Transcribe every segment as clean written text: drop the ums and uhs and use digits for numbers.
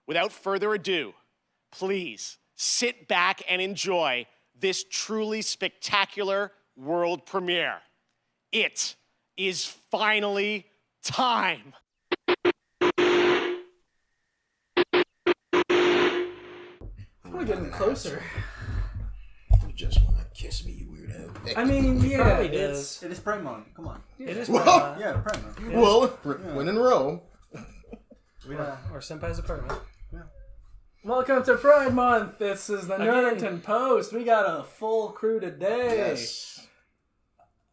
without further ado, please sit back and enjoy this truly spectacular world premiere. It is finally time. We're getting closer. You just want to kiss me, you weirdo. I mean, yeah, It is Prime Month. Come on. Yeah. It is Well, Prime Month. Yeah, Prime Month. Well, when in Rome. Or Senpai's apartment. Welcome to Pride Month. This is the Nerdington Post. We got a full crew today. Yes.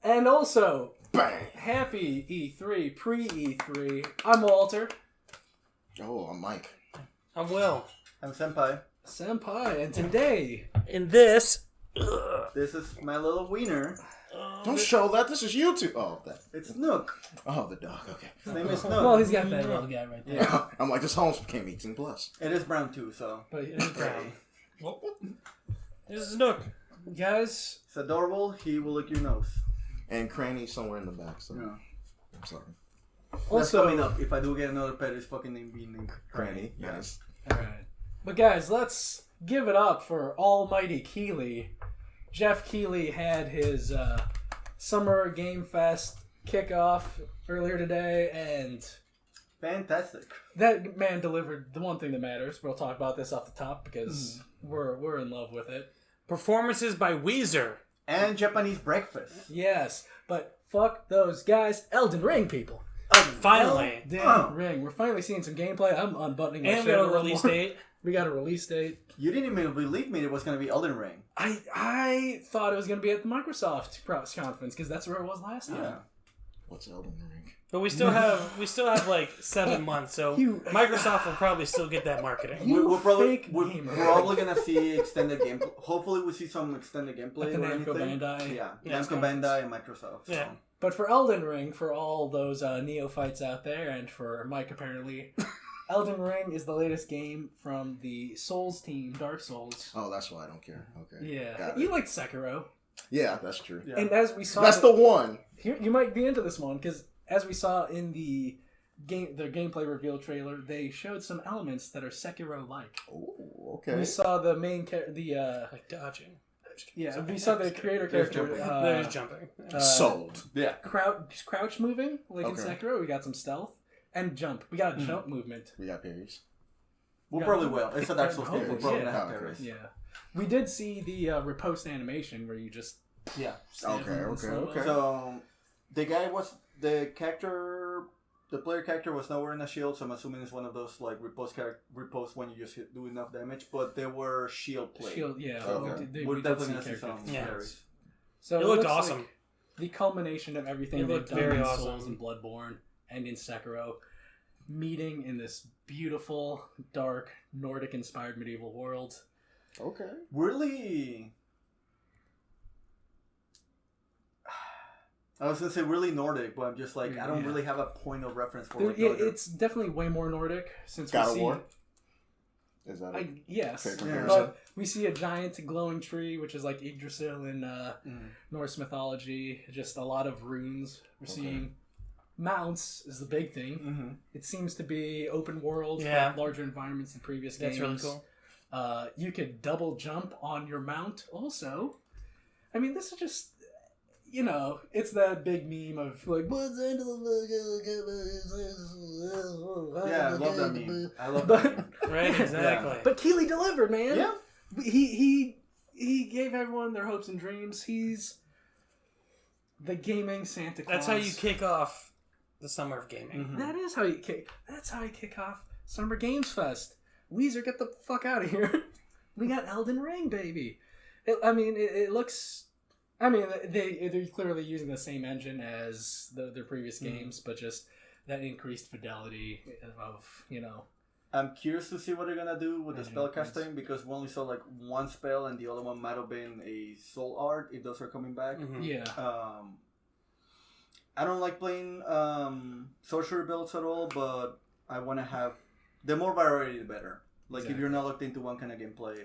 And also, Bang. happy E3, pre-E3. I'm Walter. Oh, I'm Mike. I'm Will. I'm Senpai. Senpai, and today... In this... This is my little wiener. Don't show that. This is YouTube. Oh, that. It's Nook. Oh, the dog. Okay. His name is Nook. Well, he's got that little guy right there. Yeah. I'm like, this almost became 18 plus. It is brown too, so. But it is brown. This is Nook. Guys, It's adorable. He will lick your nose. And Cranny somewhere in the back. So Yeah. I'm sorry. That's also... coming up. If I do get another pet, his fucking name being named Cranny. Yeah. Yes. Alright. But guys, let's give it up for almighty Keighley. Jeff Keighley had his Summer Game Fest kickoff earlier today, and Fantastic. that man delivered the one thing that matters. We'll talk about this off the top because we're in love with it. Performances by Weezer. And Japanese breakfast. Yes, but fuck those guys. Elden Ring, people. Finally. Elden Ring. We're finally seeing some gameplay. I'm unbuttoning my And we shirt have a little release more. date. We got a release date. You didn't even believe me it was going to be Elden Ring. I thought it was going to be at the Microsoft press conference because that's where it was last time. Yeah. What's Elden Ring? But we still have like 7 months, so Microsoft will probably still get that marketing. You fake we're gamer. probably going to see extended gameplay. Hopefully we see some extended gameplay Like the or Namco anything. Bandai. Yeah. Yeah, Namco Bandai and Microsoft. Yeah. So. But for Elden Ring, for all those neophytes out there, and for Mike apparently, Elden Ring is the latest game from the Souls team, Dark Souls. Oh, that's why I don't care. Okay. Yeah, Got you it. liked Sekiro, Yeah, that's true. Yeah. and as we saw, That's the one. you might be into this one because as we saw in the gameplay reveal trailer, they showed some elements that are Sekiro-like. Oh, okay. We saw the main Like dodging. yeah, we saw the creator There's character. jumping. There's jumping. Sold. Yeah. Crouch moving like in Okay. Sekiro. We got some stealth and jump. We got a jump movement. We got parries. We Yeah. probably will. It's a Dark Souls game. We're Hopefully, probably yeah. going to have Oh, okay. parries. Yeah, we did see the riposte animation where you just Yeah. Okay. So the player character was not wearing a shield, so I'm assuming it's one of those like riposte when you just do enough damage. But they were shield play. shield. Yeah, Okay. We're we did definitely see gonna see some characters. Yeah. parries. So It looked looks awesome. like the culmination of everything It they've looked done very in awesome. Souls and Bloodborne and in Sekiro, meeting in this beautiful, dark, Nordic-inspired medieval world. Okay. Really, I was gonna say really Nordic, but I'm just like I don't Yeah. really have a point of reference for it. Yeah, it's definitely way more Nordic since God we of see. War? Is that it? Yes, Fair Yeah. comparison? but we see a giant glowing tree, which is like Yggdrasil in Mm. Norse mythology. Just a lot of runes. We're Okay. seeing mounts is the big thing. Mm-hmm. It seems to be open world, Yeah. larger environments than previous That's games. really cool. You could double jump on your mount. Also, I mean, this is just. You know, it's that big meme of like, what's into the Yeah, I love that meme. I love But- that meme. Right, exactly. But Keighley delivered, man. Yeah. He gave everyone their hopes and dreams. He's the gaming Santa Claus. That's how you kick off the summer of gaming. Mhm. That is how you kick. That's how you kick off Summer Games Fest. Weezer, get the fuck out of here. We got Elden Ring, baby. It looks. I mean, they're clearly using the same engine as their previous games, but just that increased fidelity of, you know. I'm curious to see what they're gonna do with the Magic spell points. casting because we only saw like one spell and the other one might have been a soul art if those are coming back. Mhm. Yeah. I don't like playing sorcery builds at all, but I want to have the more variety the better. Like if you're not locked into one kind of gameplay,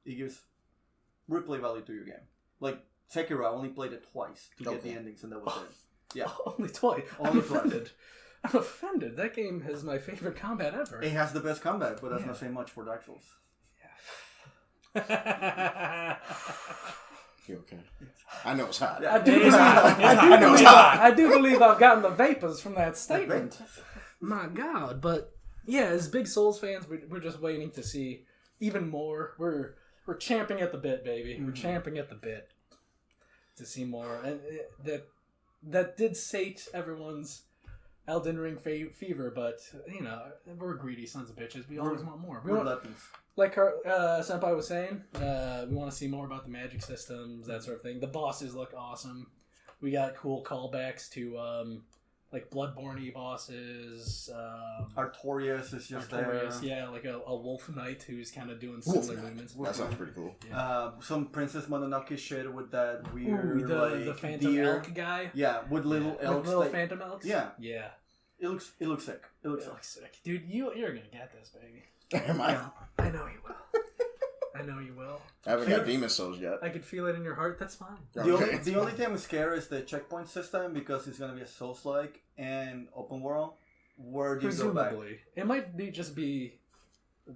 it gives replay value to your game. Like Sekiro, I only played it twice to get the endings, and that was it. Yeah, Only twice. Only I'm offended. I'm offended. That game has my favorite combat ever. It has the best combat, but that's not saying much for Dark Souls. You okay? I know it's hot. Yeah. I do believe I've gotten the vapors from that statement. My God, but yeah, as big Souls fans, we're just waiting to see even more. We're champing at the bit, baby. We're champing at the bit to see more, and that did sate everyone's Elden Ring fever. But we're greedy sons of bitches. We always want more. Like Senpai was saying, we want to see more about the magic systems, that sort of thing. The bosses look awesome. We got cool callbacks to like Bloodborne-y bosses. Artorias is just there. Yeah, like a wolf knight who's kind of doing similar movements. That sounds pretty cool. Yeah. Some Princess Mononoke shit with that weird the Phantom deer. Elk guy. Yeah, with little elks. With little Phantom Elks. Yeah. Yeah. It looks sick. It looks sick. Dude, you're gonna get this, baby. Am I? I know you will. I know you will. I haven't got Demon Souls yet. I could feel it in your heart. That's fine. Okay. The only thing I'm scared is the checkpoint system, because it's gonna be a Souls-like and open world. Where do you go back? It might just be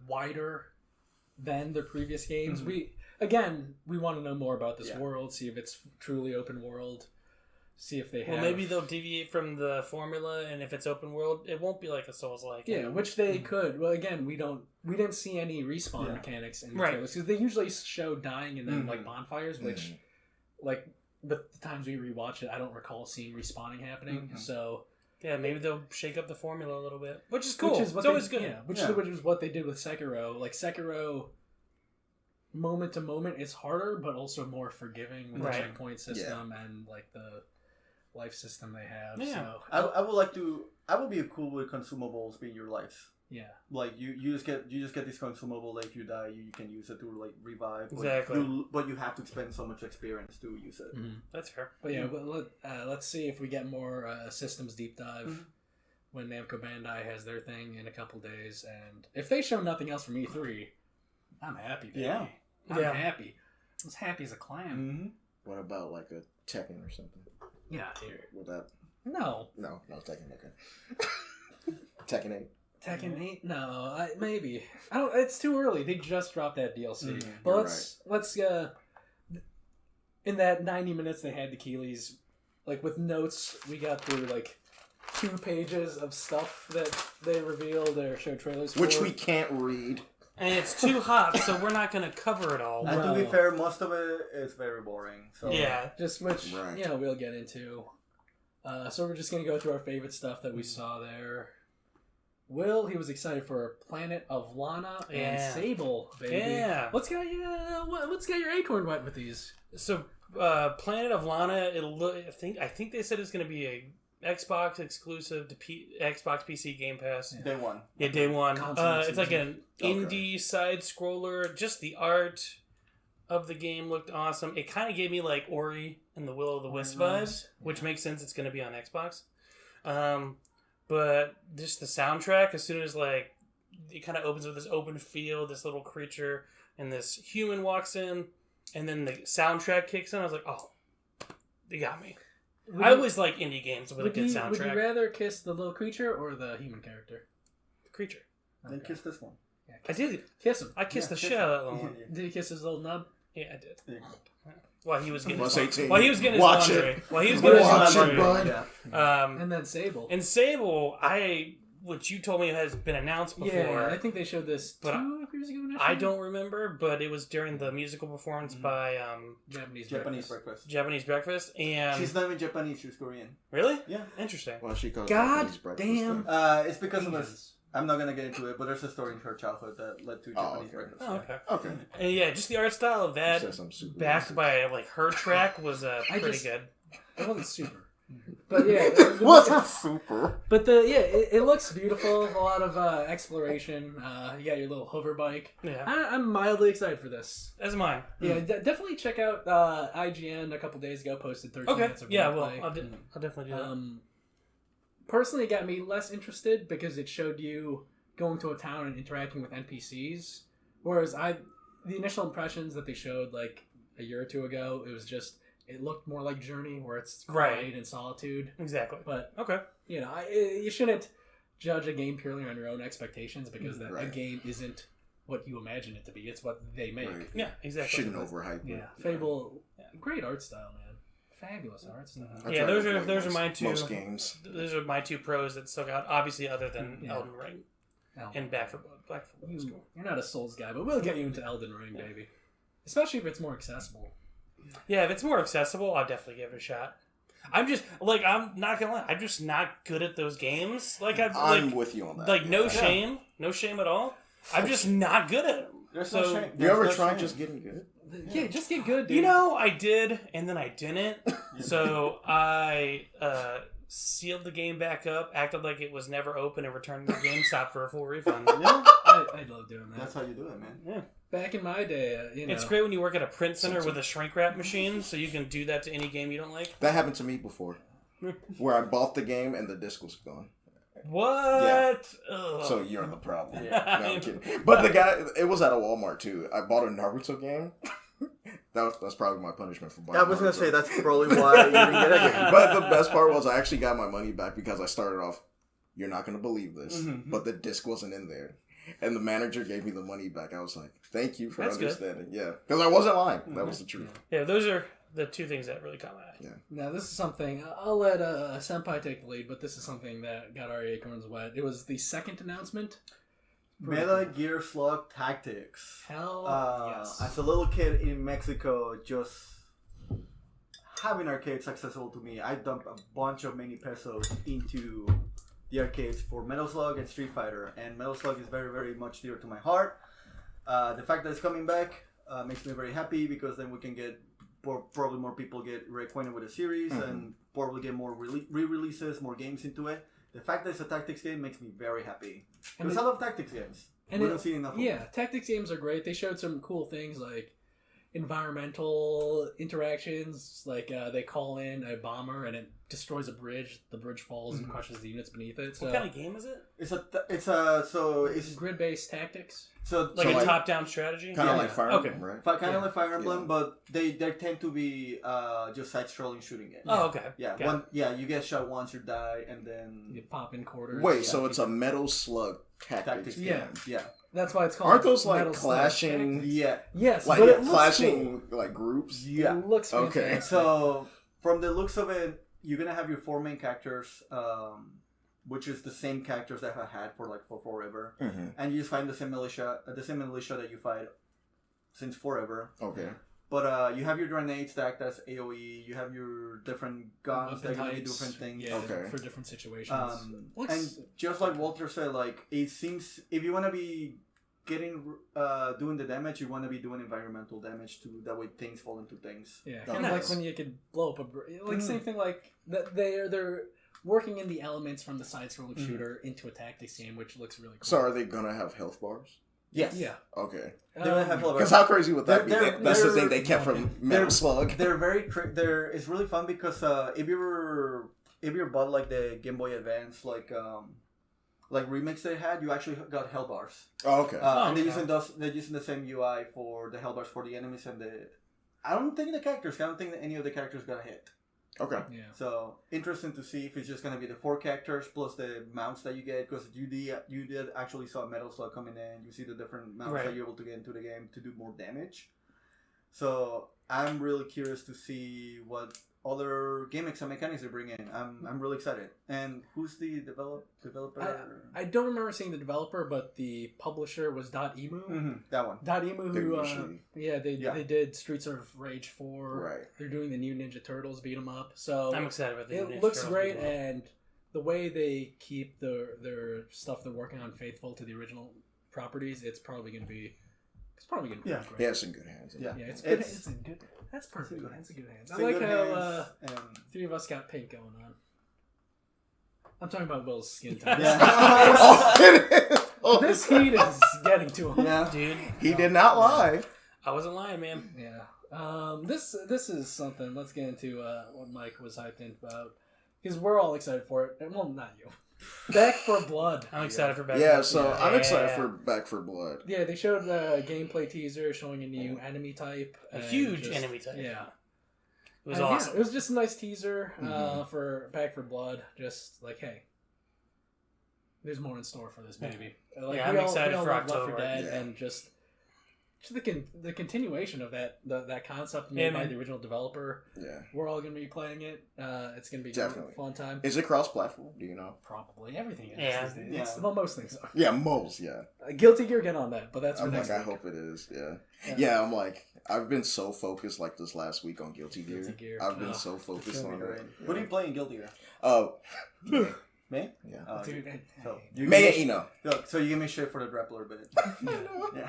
wider than the previous games. We want to know more about this world. See if it's truly open world. See if they have. Well, maybe they'll deviate from the formula, and if it's open world, it won't be like a Souls-like. Yeah, which they could. Well, again, we didn't see any respawn mechanics in the trailers, because they usually show dying and then like bonfires, which like the times we rewatch it, I don't recall seeing respawning happening. So yeah, maybe they'll shake up the formula a little bit, which is cool. It's always always good. Yeah, which is what they did with Sekiro. Like Sekiro, moment to moment is harder, but also more forgiving with the checkpoint system and like the life system they have. Yeah. So I would be cool with consumables being your life. Yeah. Like you just get this consumable. Like if you die, you can use it to like revive. Exactly. But you have to spend so much experience to use it. Mm-hmm. That's fair. But let's see if we get more systems deep dive when Namco Bandai has their thing in a couple days, and if they show nothing else from E3, I'm happy. Baby. Yeah. I'm happy. I'm as happy as a clam. Mm-hmm. What about like a Tekken or something? Yeah, here. With that? No, Tekken. Okay. Tekken 8. Tekken 8? No, maybe. I don't. It's too early. They just dropped that DLC. But You're let's in that 90 minutes they had the Keighley's, like with notes, we got through like 2 pages of stuff that they revealed or showed trailers for. Which we can't read. And it's too hot, so we're not going to cover it all. And to be fair, most of it is very boring. So yeah. Just which, we'll get into. So we're just going to go through our favorite stuff that we saw there. Will, he was excited for Planet of Lana and Sable, baby. Yeah. What's got your acorn wet with these? So, Planet of Lana, I think they said it's going to be a Xbox exclusive to Xbox PC Game Pass. Day one. Yeah, day one. It's like an indie side scroller. Just the art of the game looked awesome. It kind of gave me like Ori and the Will of the Wisp vibes, which makes sense. It's going to be on Xbox. But just the soundtrack, as soon as like it kind of opens with this open field, this little creature, and this human walks in, and then the soundtrack kicks in. I was like, oh, they got me. I always like indie games with a good soundtrack. Would you rather kiss the little creature or the human character? The creature. Then kiss this one. Yeah, I did. Kiss him. I kissed the shit out of that little one. Did you kiss his little nub? Yeah, I did. Yeah. While he was getting Plus his 18. While he was getting his Watch laundry. it. While he was getting his Watch laundry. it, bud. Yeah. And then Sable. And Sable, which you told me has been announced before. Yeah, I think they showed this 2 years ago now. I don't remember, but it was during the musical performance by Japanese breakfast. Japanese Breakfast, and She's not even Japanese, she's Korean. Really? Yeah. Interesting. Well, she calls God Japanese breakfast, damn. though. It's because of this. I'm not gonna get into it, but there's a story in her childhood that led to Japanese breakfast. Oh, okay. Okay. And yeah, just the art style of that, Says I'm super backed racist. by like her track, was pretty good. It wasn't super. But yeah. Wasn't super. But it looks beautiful. A lot of exploration. You got your little hover bike. Yeah. I'm mildly excited for this. That's mine. Yeah, definitely check out IGN a couple days ago posted 13 minutes of Yeah, gameplay. well, I'll definitely do that. Personally, it got me less interested because it showed you going to a town and interacting with NPCs. Whereas the initial impressions that they showed like a year or 2 ago, it was just it looked more like Journey, where it's Right. quiet and solitude. Exactly. But Okay. you know, you shouldn't judge a game purely on your own expectations because a Right. game isn't what you imagine it to be. It's what they make. Right. Yeah, exactly. Shouldn't overhype it. Yeah, Fable, great art style, man. Fabulous art style. I Yeah, try to those are avoid my two. most games. Those are my two pros that stuck out. Obviously, other than Yeah. Elden Ring No. and Back 4 Blood. Back 4 Blood was cool. You're not a Souls guy, but we'll get you into Elden Ring, baby. Especially if it's more accessible. Yeah, if it's more accessible, I'll definitely give it a shot. I'm just like I'm not gonna lie. I'm just not good at those games. Like I'm with you on that. Like no Yeah. shame, no shame at all. I'm just not good at them. There's So no shame. You ever There's no try shame. just getting good? Yeah, just get good, dude. you know, I did, and then I didn't. So I sealed the game back up, acted like it was never open, and returned the GameStop for a full refund. Yeah, I love doing that. that's how you do it, man. Yeah. Back in my day, you know. It's great when you work at a print center with a shrink wrap machine, so you can do that to any game you don't like. That happened to me before, where I bought the game and the disc was gone. What? Ugh. So you're the problem. Yeah. No, I'm kidding. But the guy, it was at a Walmart too. I bought a Naruto game. That's probably my punishment for buying. I was gonna Naruto. say that's probably why you didn't get it. But the best part was I actually got my money back because I started off. You're not gonna believe this, Mhm. but the disc wasn't in there, and the manager gave me the money back. I was like, "Thank you for That's good. understanding." Yeah, because I wasn't lying. That was the truth. Yeah, those are the two things that really caught my eye. Now, this is something, I'll let Senpai take the lead, but this is something that got our acorns wet. It was the second announcement. Metal Gear Slug Tactics. Hell yes. As a little kid in Mexico, just having arcades accessible to me, I dumped a bunch of many pesos into the arcades for Metal Slug and Street Fighter, and Metal Slug is very, very much dear to my heart. The fact that it's coming back makes me very happy because then we can get probably more people get reacquainted with the series and probably get more re-releases, more games into it. The fact that it's a tactics game makes me very happy And because I love tactics games. And we it- don't see enough. Yeah, tactics games are great. They showed some cool things like environmental interactions, like they call in a bomber and it destroys a bridge. The bridge falls and crushes the units beneath it. So What kind of game is it? It's grid-based tactics. so Like So a like- top-down strategy? Kind of Yeah. like Fire Okay. Emblem, right? kind of like Fire Emblem, Yeah. but they tend to be just side-scrolling shooting games. Oh, okay. Yeah, Got you get shot once, you die, and then You pop in quarters. Wait, Yeah. so it's a Metal Slug tactics tactics. game. Yeah. Yeah, That's why it's called. Aren't those like Metal Slug clashing, Tactics. yeah. Yes, like but it looks clashing like groups? cool. Yeah. It looks Okay. fantastic. So from the looks of it, you're gonna have your four main characters, which is the same characters that I've had for forever, Mm-hmm. and you just find the same militia that you fight since forever. Okay. But you have your grenades that act as AOE. You have your different guns that Weapon are gonna do types, different things. Yeah, Okay. for different situations. And Looks- just like Walter said, like it seems if you want to be doing the damage, you want to be doing environmental damage too. That way things fall into things. Yeah, Oh, kind of nice. like when you could blow up a same thing. Like they're working in the elements from the side-scrolling shooter into a tactics game, which looks really cool. So are they gonna have health bars? Yes. Yeah, Okay. They're gonna have Because how crazy would that be? They're- That's the they're- thing they kept from Metal Slug. They're very. They're. It's really fun because if you bought like the Game Boy Advance like remix they had, you actually got hell bars. Oh, okay. And okay. they're using the same UI for the hell bars for the enemies and the. I don't think the characters. I don't think that any of the characters got hit. Okay. yeah. So interesting to see if it's just gonna be the 4 characters plus the mounts that you get because you did actually saw Metal Slug coming in. You see the different mounts Right. that you're able to get into the game to do more damage. So I'm really curious to see what other gimmicks and mechanics they bring in. I'm really excited. And who's the developer? I don't remember seeing the developer, but the publisher was .emu. That one. .emu, They who usually- they did Streets of Rage 4. Right. They're doing the new Ninja Turtles beat 'em up. So I'm excited about the it Ninja looks Turtles great, as well. and the way they keep their stuff they're working on faithful to the original properties, it's probably gonna be great. Yeah. Yeah, it's in good hands. Yeah. Yeah, it's good. It's- It's in good. That's perfect. It's in good hands. I It's in like good how hands, and three of us got pink going on. I'm talking about Will's skin tone. Yeah. Oh, it is. Oh, This heat is getting to him. yeah. Dude, he did not lie. I wasn't lying, man. Yeah. This is something. Let's get into what Mike was hyped in about because we're all excited for it. And, well, not you. Back for Blood. I'm excited for Back Yeah, for so Blood. I'm excited Yeah. for Back for Blood. Yeah, they showed a gameplay teaser showing a new enemy type. A and huge enemy type. Yeah. It was awesome. Yeah, it was just a nice teaser for Back for Blood. Just like, hey, there's more in store for this baby. Like, I'm excited for love October. Left 4 Dead and just the continuation of that concept made by the original developer. Yeah. We're all going to be playing it. It's going to be Definitely a fun time. Is it cross-platform? Do you know? Probably everything is. Yeah. These days. Well, most things are. Yeah, most. Yeah. Guilty Gear, get on that, but that's for I'm next like, week. I hope it is. Yeah. I'm like, I've been so focused like this last week on Guilty Gear. Guilty Gear. I've been so focused on it. What are you playing Guilty Gear? Me? Yeah. Dude, So May and Eno. Look, so you give me shit for the Grappler bit. Yeah.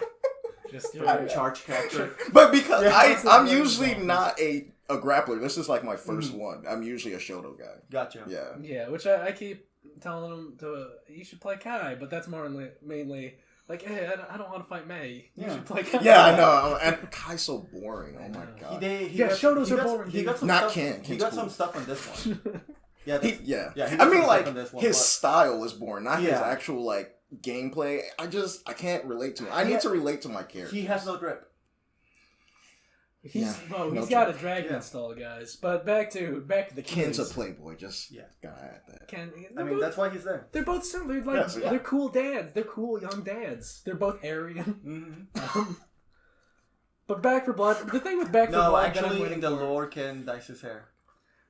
just Charge capture. But because Yeah. I'm usually not a grappler. This is like my first one. I'm usually a Shoto guy. Gotcha. Yeah. which I keep telling them you should play Kai, but that's more mainly like, hey, I don't want to fight May. You should play Kai. Yeah, I know. And Kai's so boring. Oh my god. Shotos are boring. He got some Not stuff. Ken. He Ken's got cool. some stuff on this one. Yeah. He he I got mean, some like stuff on this one, his but- style is boring, not his Yeah. actual like gameplay. I can't relate to it. I need to relate to my character. He has no grip. He's no got a joke. dragon install, guys. But back to the Ken's a kids. playboy. Just gotta add that. I mean, that's why he's there. They're both still they're cool dads. They're cool young dads. They're both Aryan. Mm-hmm. But Back for Blood. The thing with Back for No, Blood. that I'm actually, waiting in the for- lore, Ken dyes his hair.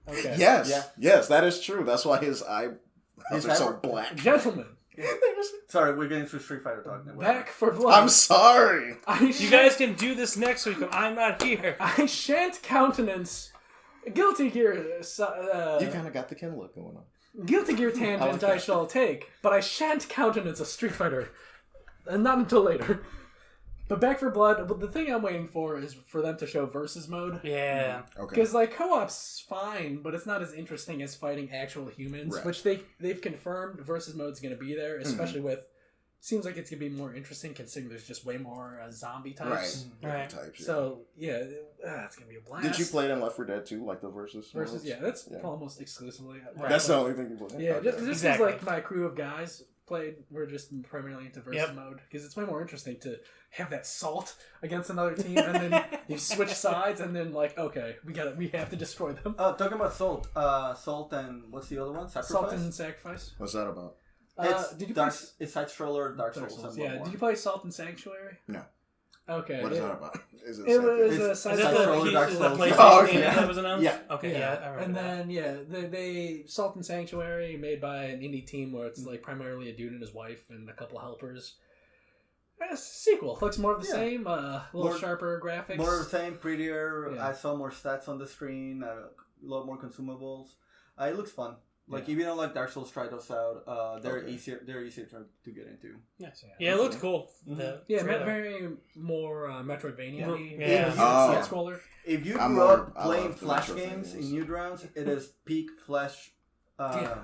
Okay. Yes, that is true. That's why his eyebrows His are so eyebrow- black. Gentlemen, Sorry, we're getting through Street Fighter talk now. Back for Blood. I'm sorry. You guys can do this next week when I'm not here. I shan't countenance Guilty Gear. You kind of got the Ken look going on. Guilty Gear tangent I shall take, but I shan't countenance a Street Fighter. Not until later. But Back for Blood, but the thing I'm waiting for is for them to show versus mode. Yeah. Okay. Because like co-op's fine, but it's not as interesting as fighting actual humans, Right. which they've confirmed versus mode's going to be there, especially with. Seems like it's going to be more interesting considering there's just way more zombie types. Right. Types, yeah. So yeah, it's going to be a blast. Did you play it in Left 4 Dead 2, like the versus? Versus? modes? Yeah, that's almost exclusively. That's the only thing you play. Yeah, Okay. this Exactly. is like my crew of guys played. We're just primarily into versus mode because it's way more interesting to have that salt against another team and then you switch sides and then like we have to destroy them. Talking about Salt. Salt and what's the other one? Sacrifice? Salt and Sacrifice. What's that about? Did you Dark, play it's side scroller Dark Dark Souls. Souls? and Yeah. more. Did you play Salt and Sanctuary? No. Okay. What is that about? Is It was something? a It's- side Is Side that scroller the Dark piece of Souls. the PlayStation Oh, okay. game that was announced? Yeah. Okay, yeah, I remember And that. then they Salt and Sanctuary made by an indie team where it's like primarily a dude and his wife and a couple helpers. It's a sequel. Looks more of the same. A little More- sharper graphics. More of the same, prettier. Yeah. I saw more stats on the screen. A lot more consumables. It looks fun. Like if you don't like Dark Souls, try those out. They're Okay. easier. They're easier to get into. Yeah, it looked cool. The Yeah, trailer. very more Metroidvania. Yeah. Side scroller. If you I'm grew more- up I playing love the Flash Metroidvanias. games in Newgrounds, it is peak Flash.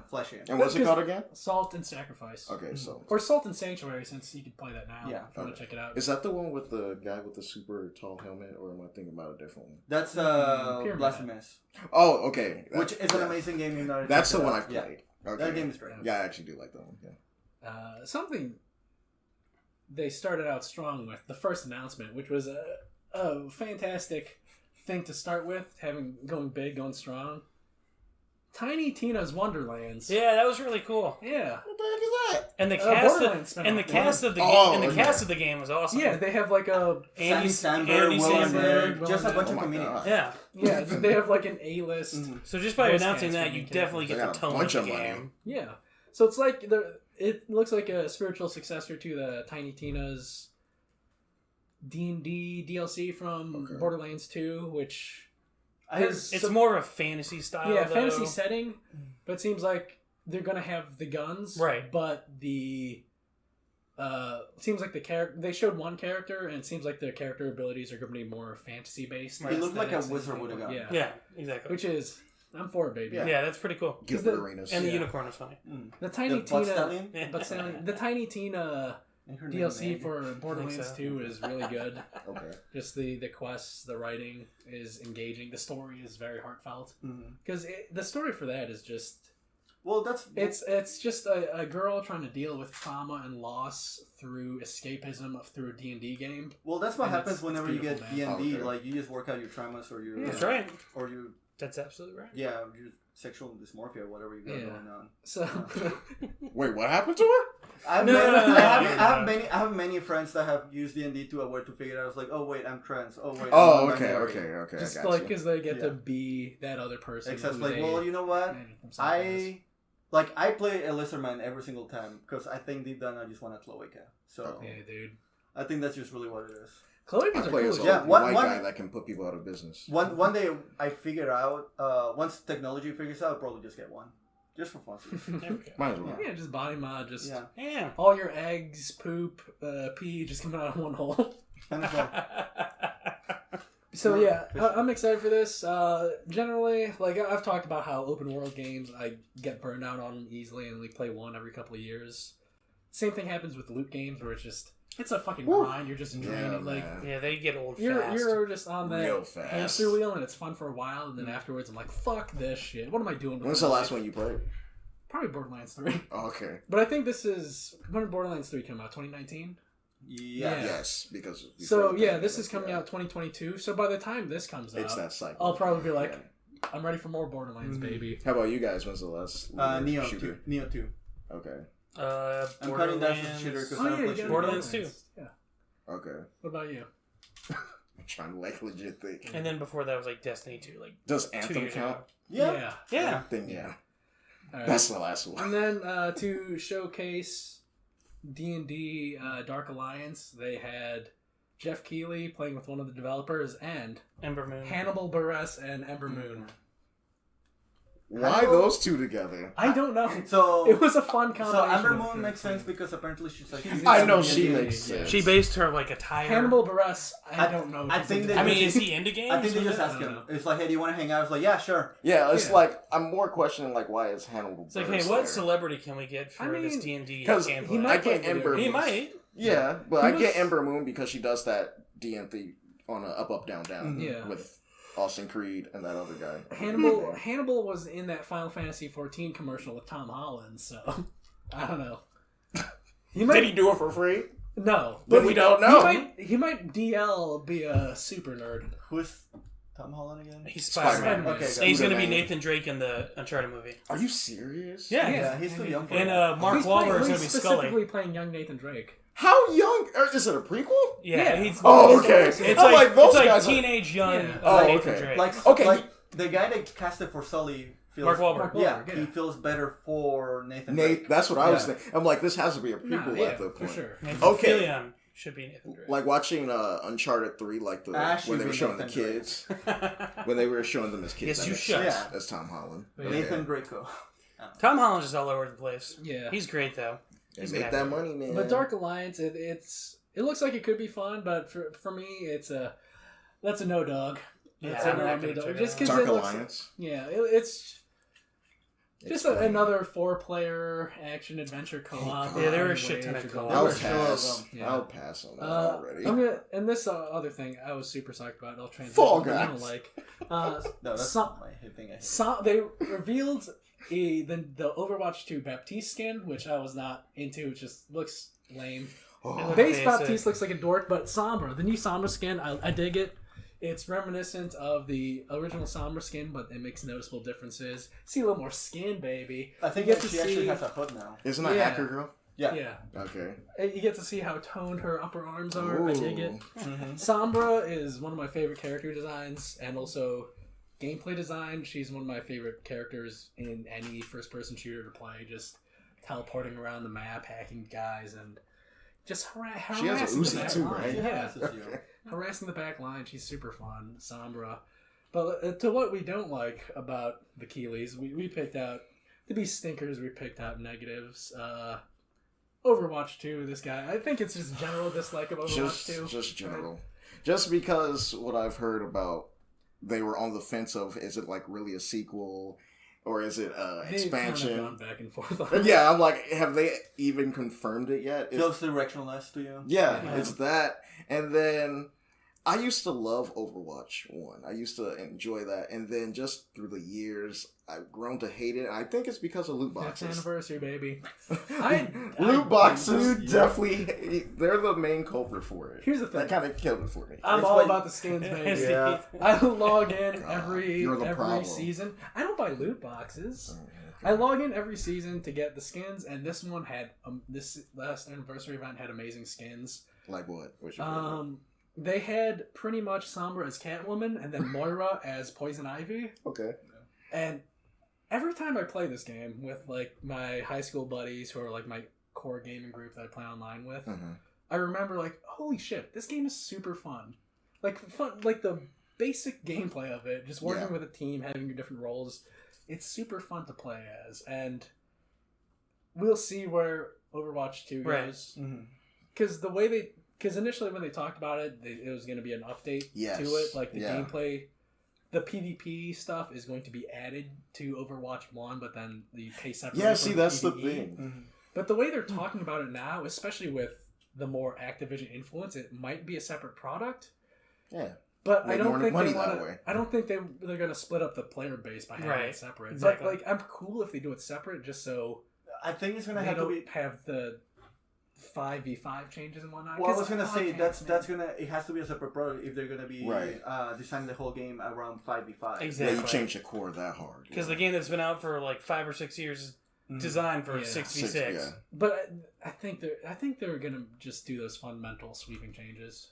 Flash game. And what's it called again? Salt and Sacrifice. Okay, so Or Salt and Sanctuary, since you can play that now. Yeah. If you want to check it out. is that the one with the guy with the super tall helmet, or am I thinking about a different one? That's Pyramid. Blasphemous, Oh, okay. which is an amazing game. You know, That's the check it one out. I've played. Okay. That game is great. Yeah, I actually do like that one. Yeah. Something they started out strong with the first announcement, which was a fantastic thing to start with, going big, going strong. Tiny Tina's Wonderlands. Yeah, that was really cool. Yeah. What the heck is that? And the cast Borderlands of, and the spinoff. cast of the game Oh, and the okay. cast of the game was awesome. Yeah, they have like a Sandy Andy Sandberg, Andy Will Samberg, Samberg, just a Will bunch Oh of my comedians. God. Yeah. yeah, they have like an A-list. So just by Voice announcing cast that, for you main definitely They get got the a tone of bunch the of money. game. Yeah. So it's like it looks like a spiritual successor to the Tiny Tina's D&D DLC from Okay. Borderlands 2, which It's more of a fantasy style. yeah, though. fantasy setting, but it seems like they're gonna have the guns, Right. But the it seems like the character they showed one character, and it seems like their character abilities are gonna be more fantasy based. It looked like a wizard with a gun. Yeah, Yeah, exactly. which is I'm for it, baby. Yeah, that's pretty cool. Give the- the arenas. And the Yeah. unicorn was funny. The Tiny The Butt Tina, Stallion? but the Tiny Tina And her name DLC Meg. for Borderlands so. 2 is really good. Okay. Just the quests, the writing is engaging. The story is very heartfelt Mhm. because the story for that is just Well, that's it's just a girl trying to deal with trauma and loss through escapism through a D&D game. well, that's what and happens it's whenever you get beautiful, man. D&D. Okay. Like you just work out your traumas or your Yeah. That's right. or you That's absolutely right. Yeah, just sexual dysmorphia, whatever you got going on. So Wait, what happened to her? I have many friends that have used D&D to where to figure it out. I was like, oh wait, I'm trans. Oh wait. Oh, I'm okay. non-binary. just I got like you. because they get to be that other person. Except who like, they well, you know what? imagine themselves as. I play a Lizardman every single time because I think deep down I just want a Cloaca. So Yeah, dude. I think that's just really what it is. Chloe I are play as cool. a Yeah, white one- guy that can put people out of business. One day I figure out once technology figures out, I'll probably just get one, just for fun. There we go. Might as well. Yeah, just body mod, just Yeah, Yeah. all your eggs, poop, pee, just coming out of one hole. kind of fun. So yeah, I'm excited for this. Generally, like I've talked about how open world games I get burned out on them easily and like play one every couple of years. Same thing happens with loot games where it's a fucking grind. You're just draining. Yeah, like man. Yeah, they get old you're fast. you're just on Real that fast. hamster wheel and it's fun for a while, and then afterwards I'm like, fuck this shit. What am I doing? with When's my the last life? one you played? Probably Borderlands 3. Oh, okay. But I think this is when did Borderlands 3 come out? 2019. Yeah. Yes, because So yeah, this is coming out 2022. So by the time this comes It's out, that cycle. I'll probably be like, I'm ready for more Borderlands, baby. How about you guys? When's the last Neo shooter? 2. Neo 2. Okay. I'm counting that as a shooter because I don't play you shooters. got Borderlands 2. Yeah. Okay. What about you? I'm trying to like legit think. And then before that was like Destiny 2, like Does 2 Anthem years count? ago. Yeah. Yeah. Then yeah. All right. That's the last one. And then to showcase D&D Dark Alliance, they had Jeff Keighley playing with one of the developers and Ember Moon. Hannibal Buress and Ember Moon. Why those two together? I don't know. So It was a fun combination. So Amber of Moon fruits. makes sense because apparently she's like. I know Yeah, she yeah, makes yeah. sense. She based her like attire. Hannibal Buress, I don't know. if I he's think into they- I mean, D&D. is he into games? I think they just I asked don't him. know. It's like, hey, do you want to hang out? I was like, yeah, sure. Yeah, it's Yeah. like I'm more questioning like why is Hannibal? It's like, Buress hey, what there? celebrity can we get for I this mean, D&D 'cause gameplay? he I might play get video Ember. He Moon's- might. Yeah, but He I was- get Ember Moon because she does that D&D on a up down down Yeah. with Austin Creed and that other guy. Hannibal was in that Final Fantasy 14 commercial with Tom Holland, so I don't know. He might, Did he do it for free? No, Then we don't know. He might DL be a super nerd. Who's Tom Holland again? He's Spider-Man. Spider-Man. Spider-Man. Okay, And he's going to be Spider-Man. Nathan Drake in the Uncharted movie. Are you serious? Yeah. Yeah, he's too young for And that. Mark He's Wahlberg is going to be specifically Scully. playing young Nathan Drake. How young? Is it a prequel? Yeah. Yeah. He's, Oh, okay. It's I'm like, those it's like guys. teenage young Yeah. Oh, Nathan okay. Drake. Like, Okay, like the guy that casted for Sully feels. Mark Wahlberg. Mark Yeah, Wahlberg, yeah. he feels better for Nathan. Nate, Drake. that's what I was Yeah. thinking. I'm like, this has to be a prequel Nah, yeah, at the for point. sure. Nathan Okay. Fillion should be Nathan Drake. Like watching Uncharted 3, like Ash when they should were be showing the Nathan Drake. kids, when they were showing them as kids. Yes, that you makes should. sense. Yeah. That's Tom Holland. Yeah. Nathan Draco. Tom Holland's just all over the place. Yeah. He's great, though. And He's make an that actor. money, man. But Dark Alliance, it looks like it could be fun, but for me, that's a no dog. Yeah, That's I'm a not no gonna dog. check it Just out. because Dark it looks, Alliance. yeah, it's just fun. another 4-player action adventure co-op. Yeah, there were a shit ton of Waves co-op. or I'll were sure of pass. them. Yeah. I'll pass on that Uh, already. I'm gonna, and this other thing I was super psyched about. I'll transition. Fall to Guys. like, No, that's some, my thing. I hate. they revealed the Overwatch 2 Baptiste skin, which I was not into. It just looks lame. Oh. Base Basic. Baptiste looks like a dork, but Sombra, the new Sombra skin, I dig it. It's reminiscent of the original Sombra skin, but it makes noticeable differences. See a little more skin, baby. I think You get that to she actually see- has a hood now. Isn't that Yeah. Hacker Girl? Yeah. Yeah. Okay. You get to see how toned her upper arms are. I dig it. Ooh. Mm-hmm. Sombra is one of my favorite character designs, and also gameplay design. She's one of my favorite characters in any first-person shooter to play. Just teleporting around the map, hacking guys, and just She has a harassing the Uzi back too, line. right? She Yeah, harasses you. harassing the back line. She's super fun, Sombra. But to what we don't like about the Keigleys, we picked out, to be stinkers, we picked out negatives. Overwatch 2, this guy, I think it's just general dislike of Overwatch 2. Just general. Just because what I've heard about, they were on the fence of, is it like really a sequel or is it They've kind of expansion? gone back and forth on it. Yeah, I'm like, have they even confirmed it yet? Feels directionless to you. Yeah, Yeah. it's that. And then I used to love Overwatch 1. I used to enjoy that. And then just through the years, I've grown to hate it. And I think it's because of loot boxes. 5th anniversary, baby. Loot boxes Yeah. definitely, they're the main culprit for it. Here's the thing. That kind of killed it for me. I'm It's all like- about the skins, baby. Yeah. I log in God, every you're the problem. season. I don't buy loot boxes. Oh, okay. I log in every season to get the skins, and this one had this last anniversary event had amazing skins. Like what? What's your favorite? They had pretty much Sombra as Catwoman, and then Moira as Poison Ivy. Okay. And every time I play this game with like my high school buddies who are like my core gaming group that I play online with, I remember like, holy shit, this game is super fun. Like the basic gameplay of it, just working with a team, having your different roles, it's super fun to play as. And we'll see where Overwatch 2 goes. Because initially when they talked about it, it was going to be an update to it. Like the gameplay, the PvP stuff is going to be added to Overwatch 1, but then the pay separately. Yeah, see, that's the PvE. thing. But the way they're talking about it now, especially with the more Activision influence, it might be a separate product. Yeah. But Make I don't more think money they that want way. I don't think they're going to split up the player base by having it separate. Exactly. But like, I'm cool if they do it separate, just so I think it's gonna they have to don't be. have the 5v5 changes and whatnot. Well, I 'Cause was gonna I say can't, that's man. gonna it has to be a separate product if they're gonna be Right. designing the whole game around 5v5. Exactly. Yeah, you change the core that hard. Because the game that's been out for like 5 or 6 years is designed for Yeah. 6v6. Yeah. But I think they're gonna just do those fundamental sweeping changes.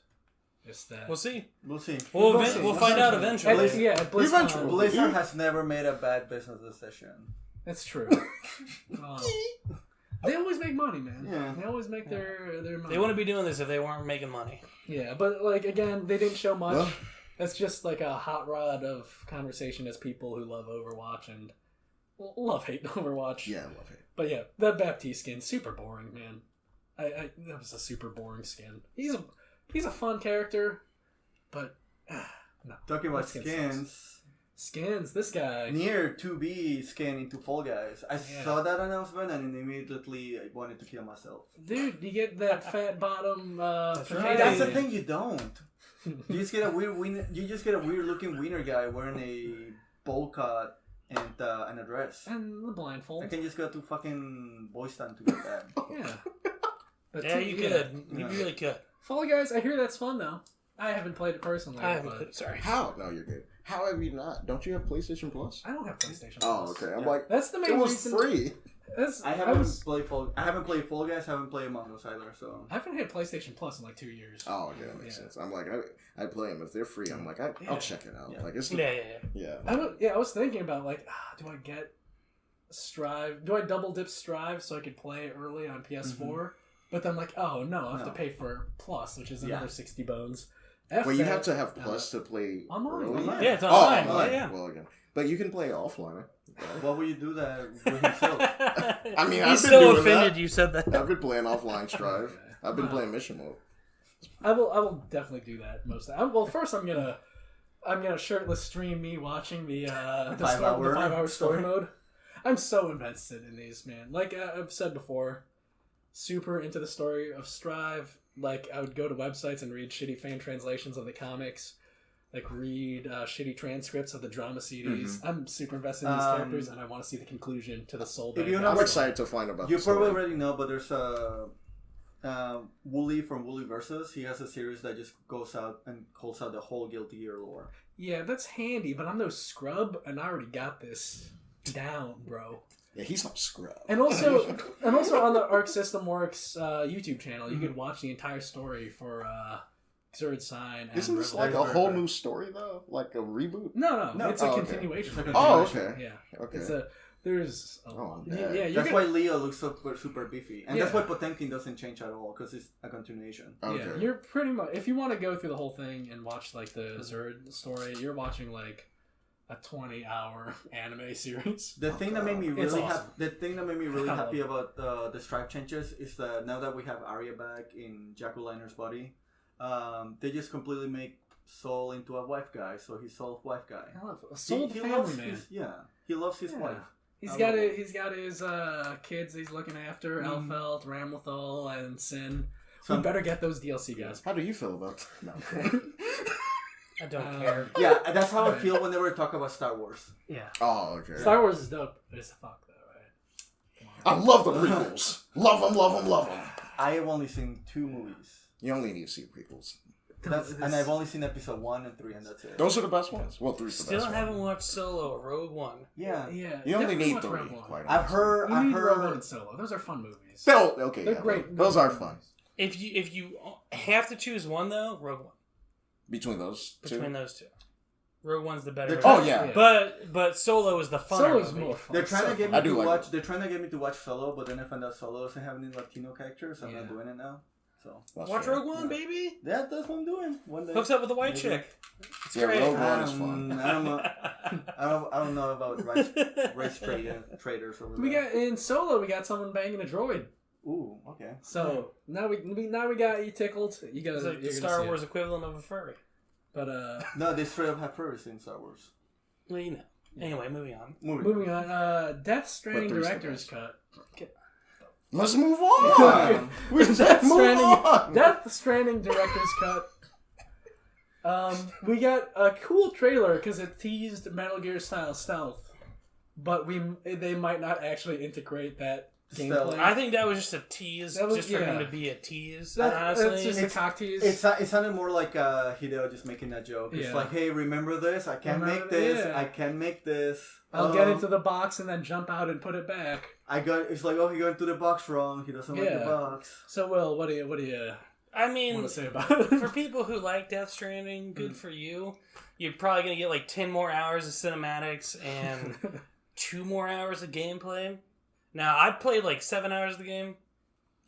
Just that. We'll see. We'll see. We'll We'll see. find out eventually. At BlizzCon. Eventually. Blizzard has never made a bad business decision. That's true. Well, they always make money, man. Yeah. They always make their money. They wouldn't be doing this if they weren't making money. Yeah, but like again, they didn't show much. Well- That's just like a hot rod of conversation as people who love Overwatch and love hate Overwatch. Yeah, I love it. But yeah, the Baptiste skin, super boring, man. That was a super boring skin. He's a fun character, but no. Talking about That skin sucks. skins, Skins, this guy. near to be skin into Fall Guys. I Yeah. saw that announcement and immediately I wanted to kill myself. Dude, you get that fat bottom potato. right. That's the man. thing, you don't. You just get a weird looking wiener guy wearing a bowl cut and a dress. And the I blindfold. can just go to fucking Boys Town to get that. Yeah. But Yeah, you could. You Yeah. really could. Fall Guys, I hear that's fun though. I haven't played it personally. I haven't. but Sorry. How? No, you're good. How have you not? Don't you have PlayStation Plus? I don't have PlayStation. Oh, Plus. okay. I'm Yeah. like, That's the main it was reason. free. I haven't played Fall Guys. Haven't played Among Us either. So I haven't had PlayStation Plus in like 2 years. Oh, okay, that makes Yeah. sense. I'm like, I play them if they're free. I'm like, Yeah. I'll check it out. Yeah. Like, it's Yeah. I was thinking about like, do I get Strive? Do I double dip Strive so I could play it early on PS4? But then I'm like, oh no, I have to No. pay for Plus, which is Yeah. another 60 bones. F Well, you that. have to have Plus to play Online. early. Online. Yeah, it's Oh, online. online. Yeah, Well, again, but you can play offline. Right? why would you do that with himself? yeah. I mean, I've he's been so doing offended that. you said that. I've been playing offline Strive. I've been Wow. playing mission mode. I will definitely do that most of the time. Well, first I'm gonna shirtless stream me watching the 5-hour story mode. I'm so invested in these, man. Like I've said before, super into the story of Strive. Like I would go to websites and read shitty fan translations of the comics, like read shitty transcripts of the drama CDs. I'm super invested in these characters, and I want to see the conclusion to the Soul Bag. you know I'm what- excited to find about You the story. probably already know, but there's a Wooly from Wooly Versus. He has a series that just goes out and calls out the whole Guilty Gear lore. Yeah, that's handy, but I'm no scrub, and I already got this down, bro. Yeah, he's not scrub. And also on the Arc System Works YouTube channel, you could watch the entire story for Xrd Sign. And Isn't this like a whole new story though? Like a reboot? No, No. it's a Oh, okay. continuation. It's a Oh, continuation. okay. Yeah, Okay. it's a there's Oh, yeah, man. yeah. You're That's gonna, why Leo looks super beefy, and that's Yeah. why Potemkin doesn't change at all because it's a continuation. Okay. yeah, you're pretty much if you want to go through the whole thing and watch like the Xrd story, you're watching like a 20-hour anime series. The thing that made me It's really awesome. I love happy it. about the stripe changes is that now that we have Arya back in Jack O'Liner's body, they just completely make Soul into a wife guy, so he's Soul's wife guy. I love it. Soul He family loves man. he loves his Yeah. wife. He's I got love it. He's got his kids he's looking after, Alfeld, Ramlethal, and Sin. We better get those DLC guys. How do you feel about that? No. I don't care. Yeah, that's how I feel whenever we talk about Star Wars. Yeah. Oh, okay. Star Wars is dope. It's a fuck though, right? I love the prequels. Love them, love them, love them. I have only seen 2 movies. You only need to see prequels. And I've only seen episode 1 and 3, and that's it. Those are the best ones. Well, 3's the Still best haven't one. watched Solo or Rogue One. Yeah. Yeah. You only definitely need watch 3. Rogue One. Quite I've honestly. heard. You I've need Rogue One heard. and Solo. Those are fun movies. Okay, They're yeah, great. Those are fun. If you have to choose one though, Rogue One. Between those two. Between those two, Rogue One's the better. They're one. Oh yeah. But Solo is the funner Solo's movie. more fun. They're trying to get I me do to like watch. it. They're trying to get me to watch Solo, but then I found out Solo doesn't have any Latino characters, so I'm Yeah. not doing it now. So That's Watch fair. Rogue One, baby. yeah, that's what I'm doing. One day. Hooks up with a white Maybe. chick. It's Yeah, great. Rogue One is fun. I don't know. I don't know about race traders over We there. got in Solo. We got someone banging a droid. Ooh, okay. So now we got you tickled. You got It's like the Star Wars equivalent of a furry. But No, they straight up have furries in Star Wars. Well, you know. Anyway, moving on. moving on. Death Stranding But three's the director's best. cut. Let's move on. We Death just move Stranding. on. Death Stranding director's cut. We got a cool trailer because it teased Metal Gear style stealth, but they might not actually integrate that Stealth. gameplay. I think that was just a tease, That was- just for yeah. him to be a tease. That's honestly, just a cock tease. It sounded more like Hideo just making that joke. It's Yeah. like, hey, remember this? I can Remember make this. yeah. I can make this. I'll get into the box and then jump out and put it back. It's like, oh, he got into the box wrong. He doesn't like Yeah. the box. So, Will, what do you I want mean, to say about it? for people who like Death Stranding, good for you. You're probably gonna get like 10 more hours of cinematics and 2 more hours of gameplay. Now, I played like 7 hours of the game.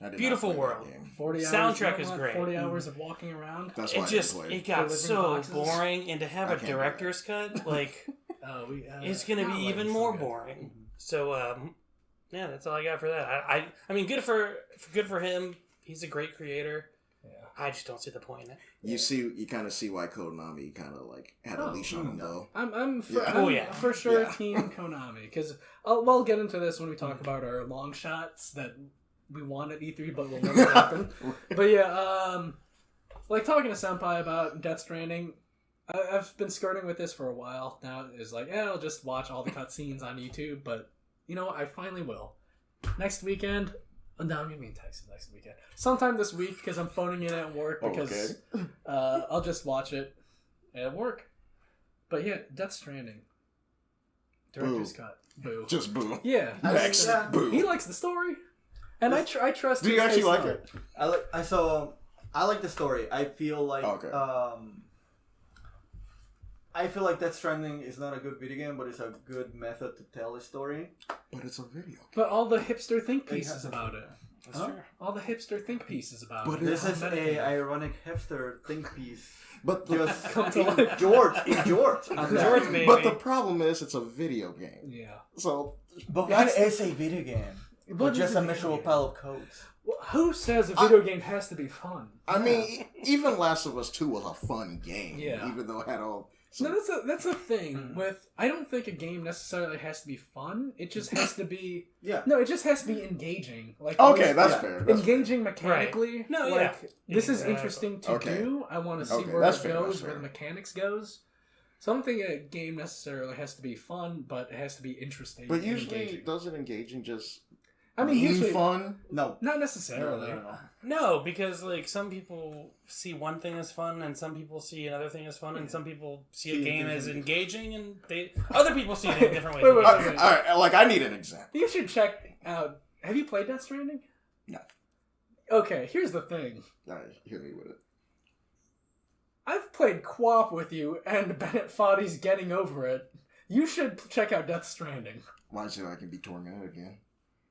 I did not Beautiful play that world. game. 40 hours. Soundtrack you is want great. 40 hours of walking around. That's why It I just didn't play. it got Delivering so boxes. boring, and to have I a can't do director's cut, like it's gonna not be like even so more good. boring. So yeah, that's all I got for that. I mean, good for him. He's a great creator. Yeah. I just don't see the point in it. You kind of see why Konami kind of like had a leash on him though. I'm Yeah. for sure Yeah. Team Konami because we'll get into this when we talk about our long shots that we want at E3 but will never happen. But yeah, like talking to Senpai about Death Stranding, I've been skirting with this for a while now. It's like, I'll just watch all the cutscenes on YouTube, but you know what? I finally will. Next weekend. No, I'm gonna be in Texas next weekend. Sometime this week because I'm phoning in at work because I'll just watch it at work. But yeah, Death Stranding. Director's cut. Boo. Just boo. Yeah. Next, boo. He likes the story, and I trust. Do you his actually taste like on it? I like the story. I feel like I feel like Death Stranding is not a good video game, but it's a good method to tell a story. But it's a video. But all the hipster think pieces about it. That's true. All the hipster think pieces about But it. This is Meditating. a ironic hipster think piece. But Just Come to life. George. George, baby. but the problem is it's a video game. Yeah. So But what is a video game? What But is just a a video miserable game? pile of codes. Well, who says a video game has to be fun? I mean, even Last of Us 2 was a fun game. Yeah. Even though it had all. No, that's a thing with. I don't think a game necessarily has to be fun. It just has to be. Yeah. No, it just has to be engaging. Like Okay, that's yeah. fair. That's engaging mechanically. Right. No, like, yeah. This is Exactly. interesting to Okay. do. I want to see Okay, where that's it fair, goes, that's where fair. the mechanics goes. So I don't think a game necessarily has to be fun, but it has to be interesting. But and usually, engaging. doesn't engaging just I mean, mean usually fun? No. not necessarily. No. No, because like some people see one thing as fun, and some people see another thing as fun, and some people see a See game as different- engaging, and other people see it in different ways. Wait. All right, like I need an example. You should check out. Have you played Death Stranding? No. Okay, here's the thing. All right, hit me with it. I've played co-op with you, and Bennett Foddy's Getting Over It. You should check out Death Stranding. Why so I can be tormented again?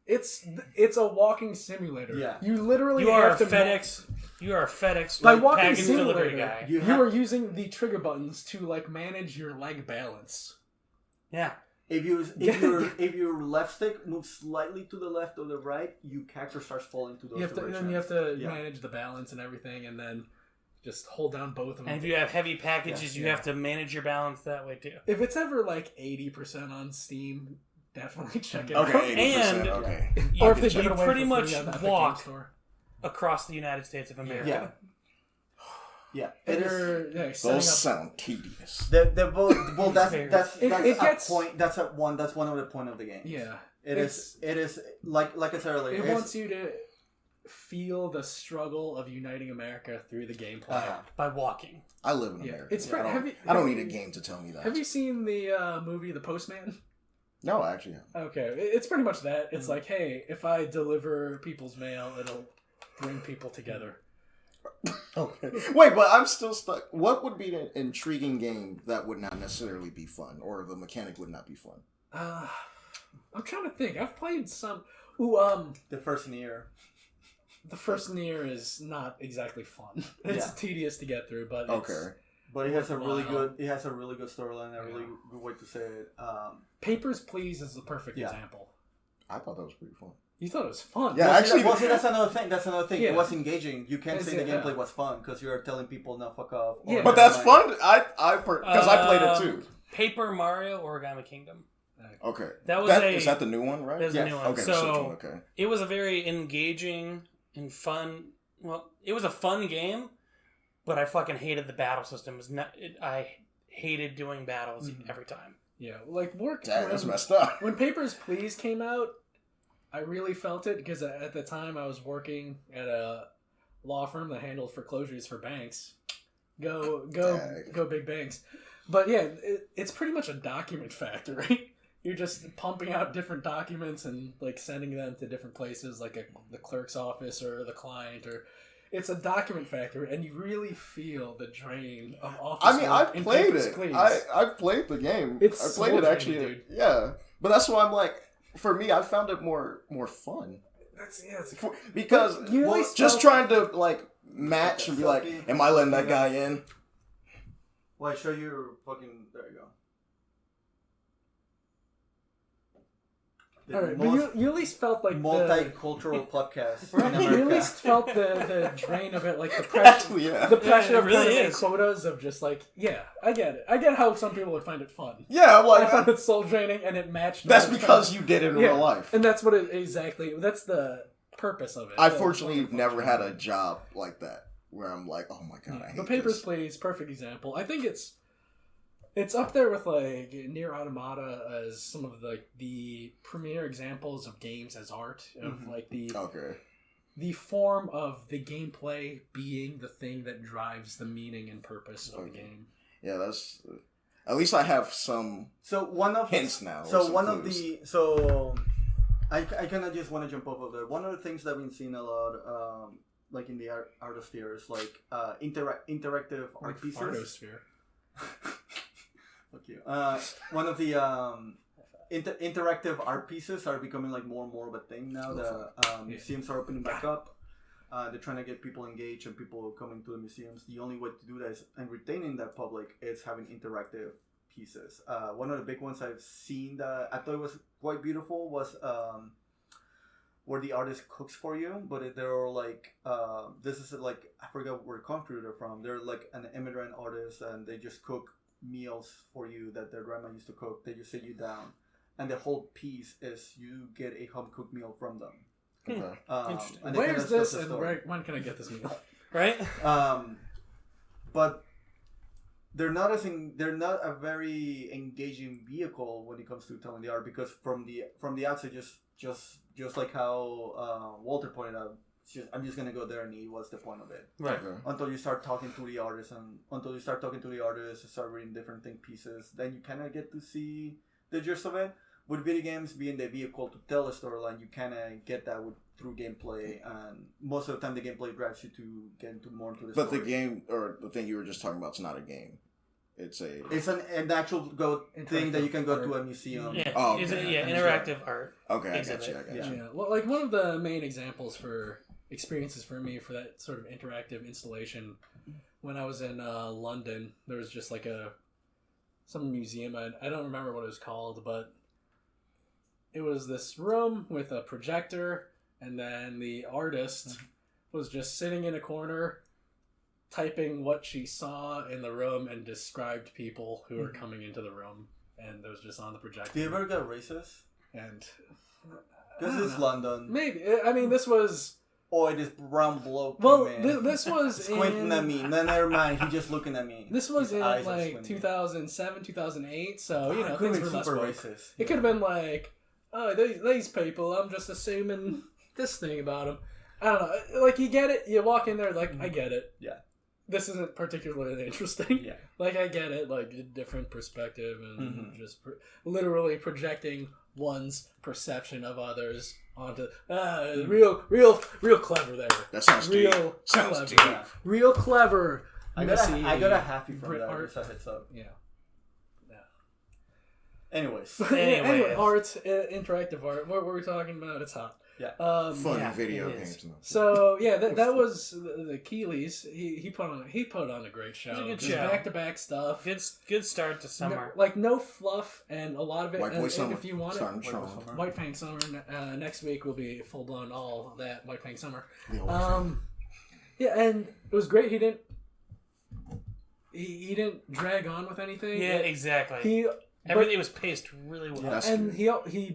It's a walking simulator. Yeah. You literally You are a have to FedEx. You are a FedEx by like, walking package delivery simulator. guy. You You are using the trigger buttons to like manage your leg balance. Yeah. If your left stick moves slightly to the left or the right, your character starts falling to those You have to directions. then you have to Yeah. manage the balance and everything, and then just hold down both of them. And if you have heavy packages, you Yeah. have to manage your balance that way too. If it's ever like 80% on Steam, definitely check it Okay, out. 80%. And- Okay. You, Or if they give you it away pretty for much free on the Epic walk Game Store. across the United States of America. Yeah. Yeah, And it is. they're setting Those up. sound tedious. They're both. Well, that's It a gets- point. That's one of the point of the game. Yeah. It is like I said earlier. It it's- wants you to feel the struggle of uniting America through the gameplay. By walking. I live in Yeah. America. It's I don't, have you- I don't have need a you- game to tell me that. Have you seen the movie The Postman? No, I actually haven't. Okay, it's pretty much that. It's like, hey, if I deliver people's mail, it'll bring people together. Okay. Wait, but I'm still stuck. What would be an intriguing game that would not necessarily be fun, or the mechanic would not be fun? I'm trying to think. I've played some. Ooh, the first Nier. the first Nier is not exactly fun. It's Yeah. tedious to get through, but Okay. But it has a really Worthwhile. good. It has a really good storyline. A really good way to say it. Papers, Please is the perfect Yeah. example. I thought that was pretty fun. You thought it was fun. Yeah, Well, actually- see, that's another thing. That's another thing. Yeah. It was engaging. You can't Is say the it, gameplay yeah. was fun because you're telling people no fuck off. Yeah. But that's fun. Because I played it too. Paper Mario Origami Kingdom. Okay. That was Is that the new one, right? There's a Yes. new one. Okay, So Switch one, okay. it was a very engaging and fun. Well, it was a fun game, but I fucking hated the battle system. I hated doing battles every time. Yeah, like work. Dang, that's messed up. When Papers, Please came out, I really felt it because at the time I was working at a law firm that handled foreclosures for banks. Go big banks. But yeah, it's pretty much a document factory. You're just pumping out different documents and like sending them to different places, like the clerk's office or the client, or it's a document factory, and you really feel the drain of office. I mean, work I've in played Papers, it. Please. I've played the game. It's I so played it draining, actually. dude. Yeah, but that's why I'm like, for me, I found it more fun It's because You well, always just felt- trying to like match and be like, Selfie. am I letting that guy in? Well, I show you fucking. There you go. The all right, most but you at least felt like multicultural podcast in you at America. least felt the drain of it, like the pressure. Actually, yeah. The pressure Yeah, it of really hitting is. quotas of just like, yeah, I get it. I get how some people would find it fun. Yeah, I'm I found like, it soul draining, and it matched. that's my because time. you did it in Yeah, real life. and that's what it exactly. That's the purpose of it. I The- fortunately the never function. had a job like that where I'm like, oh my god, I hate The Papers, this. Please, perfect example. I think it's up there with like Nier Automata as some of the premier examples of games as art of like Okay. the form of the gameplay being the thing that drives the meaning and purpose of the Okay. game. Yeah, that's. At least I have some So one of hints now. or So some one clues. I kind of just want to jump over there. One of the things that we've seen a lot, like in the artosphere, is like interactive art Like pieces. Fartosphere. Fuck you. One of the interactive art pieces are becoming like more and more of a thing now. The museums are opening back up. They're trying to get people engaged and people coming to the museums. The only way to do that is, and retaining that public is having interactive pieces. One of the big ones I've seen that I thought was quite beautiful was where the artist cooks for you, but they're like this is like, I forgot where country they're from. They're like an immigrant artist, and they just cook meals for you that their grandma used to cook. They just sit you down, and the whole piece is you get a home cooked meal from them. Okay. Interesting. And they Where's kinda this tell the and story. when can I get this meal? Right? But they're not a very engaging vehicle when it comes to telling the art, because from the outset, just like how Walter pointed out, I'm just gonna go there and eat. What's the point of it? Right. Okay. Until you start talking to the artist, and start reading different think pieces, then you kind of get to see the gist of it. With video games being the vehicle to tell a storyline, you kind of get that through gameplay, and most of the time the gameplay drives you to get into more into the But story. the game, or the thing you were just talking about, is not a game. It's a. It's an actual thing that you can go to a museum. Yeah. Oh, It's okay. interactive art. Okay, I Exhibit. got you. Yeah, well, like one of the main examples for experiences for me for that sort of interactive installation, when I was in London, there was just like some museum. I don't remember what it was called, but it was this room with a projector, and then the artist was just sitting in a corner, typing what she saw in the room and described people who were coming into the room, and it was just on the projector. Do you ever get racist? And This I don't is know. London. Maybe. I mean, this was oh, this brown bloke. Well, man. this was Squinting at me. No, never mind. He's just looking at me. This was His in eyes are like squinting. 2007, 2008. So you know It could've things been were less super woke. racist. It could have been like, oh, these people. I'm just assuming this thing about them. I don't know. Like you get it. You walk in there like I get it. Yeah. This isn't particularly interesting. Yeah. Like I get it. Like a different perspective and Mm-hmm. just literally projecting one's perception of others onto real clever there. That sounds real deep. Sounds clever. deep. Yeah. Real clever. I messy got a happy from Brit that. art. Just a heads up. Yeah. Anyways. Anyway, art, interactive art. What were we talking about? It's hot. Yeah. Fun Yeah, video it games. is. No. So yeah, that was the Keighley's. He put on a great show. It was a good Just show. back-to-back stuff. Good start to summer. No fluff and a lot of it. White Boy and Summer. if you want Starting it, strong. White Fang Summer. Next week will be full blown all that White Fang Summer. The old thing. Yeah, and it was great. He didn't drag on with anything. Yeah, exactly. Everything was paced really well. That's And good. he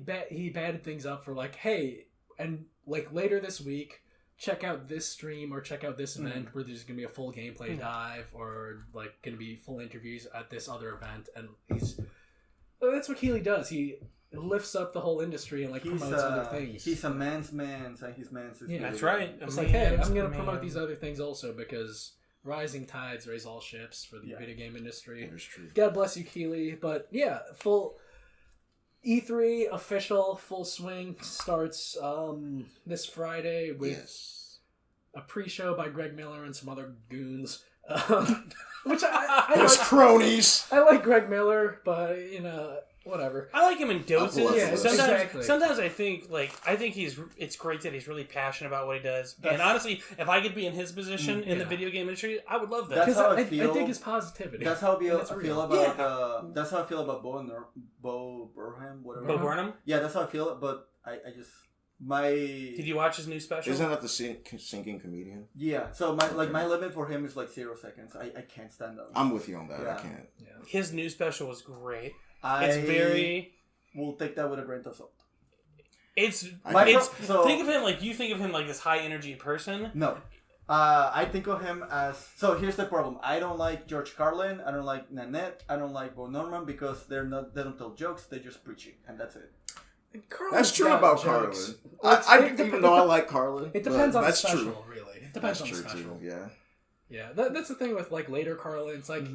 batted things up for like, hey, and like later this week, check out this stream or check out this event where there's gonna be a full gameplay dive or like gonna be full interviews at this other event. And that's what Keighley does. He lifts up the whole industry and like promotes other things. He's a man's man, and his man's is Yeah, That's right. It's like, hey, I'm gonna Man. promote these other things also because rising tides raise all ships for the video game industry. That is true. God bless you, Keighley. But yeah, full E3 official full swing starts this Friday with Yes. a pre-show by Greg Miller and some other goons. Which I Those like. cronies. I like Greg Miller, but you know, whatever. I like him in doses. Yeah, exactly. Sometimes I think it's great that he's really passionate about what he does. And honestly, if I could be in his position in the video game industry, I would love that. That's Because how I I feel. dig his positivity. That's how I feel, That's I real. feel about. That's how I feel about Bo Burnham, whatever. Bo Burnham? Yeah, that's how I feel. But I just my. Did you watch his new special? Isn't that the sinking comedian? Yeah. So my limit for him is like 0 seconds. I can't stand up. I'm with you on that. Yeah. I can't. His new special was great. I It's very. will take that with a grain of salt. It's So- think of him like you think of him like this high energy person. No. I think of him as... So here's the problem. I don't like George Carlin. I don't like Nanette. I don't like Bo Norman because they don't tell jokes. They're just preaching. And that's it. Carlin's That's true got about jokes. Carlin. Even though I like Carlin, It depends but on the that's special, true. really. It depends That's on the true special. too. Yeah. Yeah, that's the thing with like later Carlin. It's like,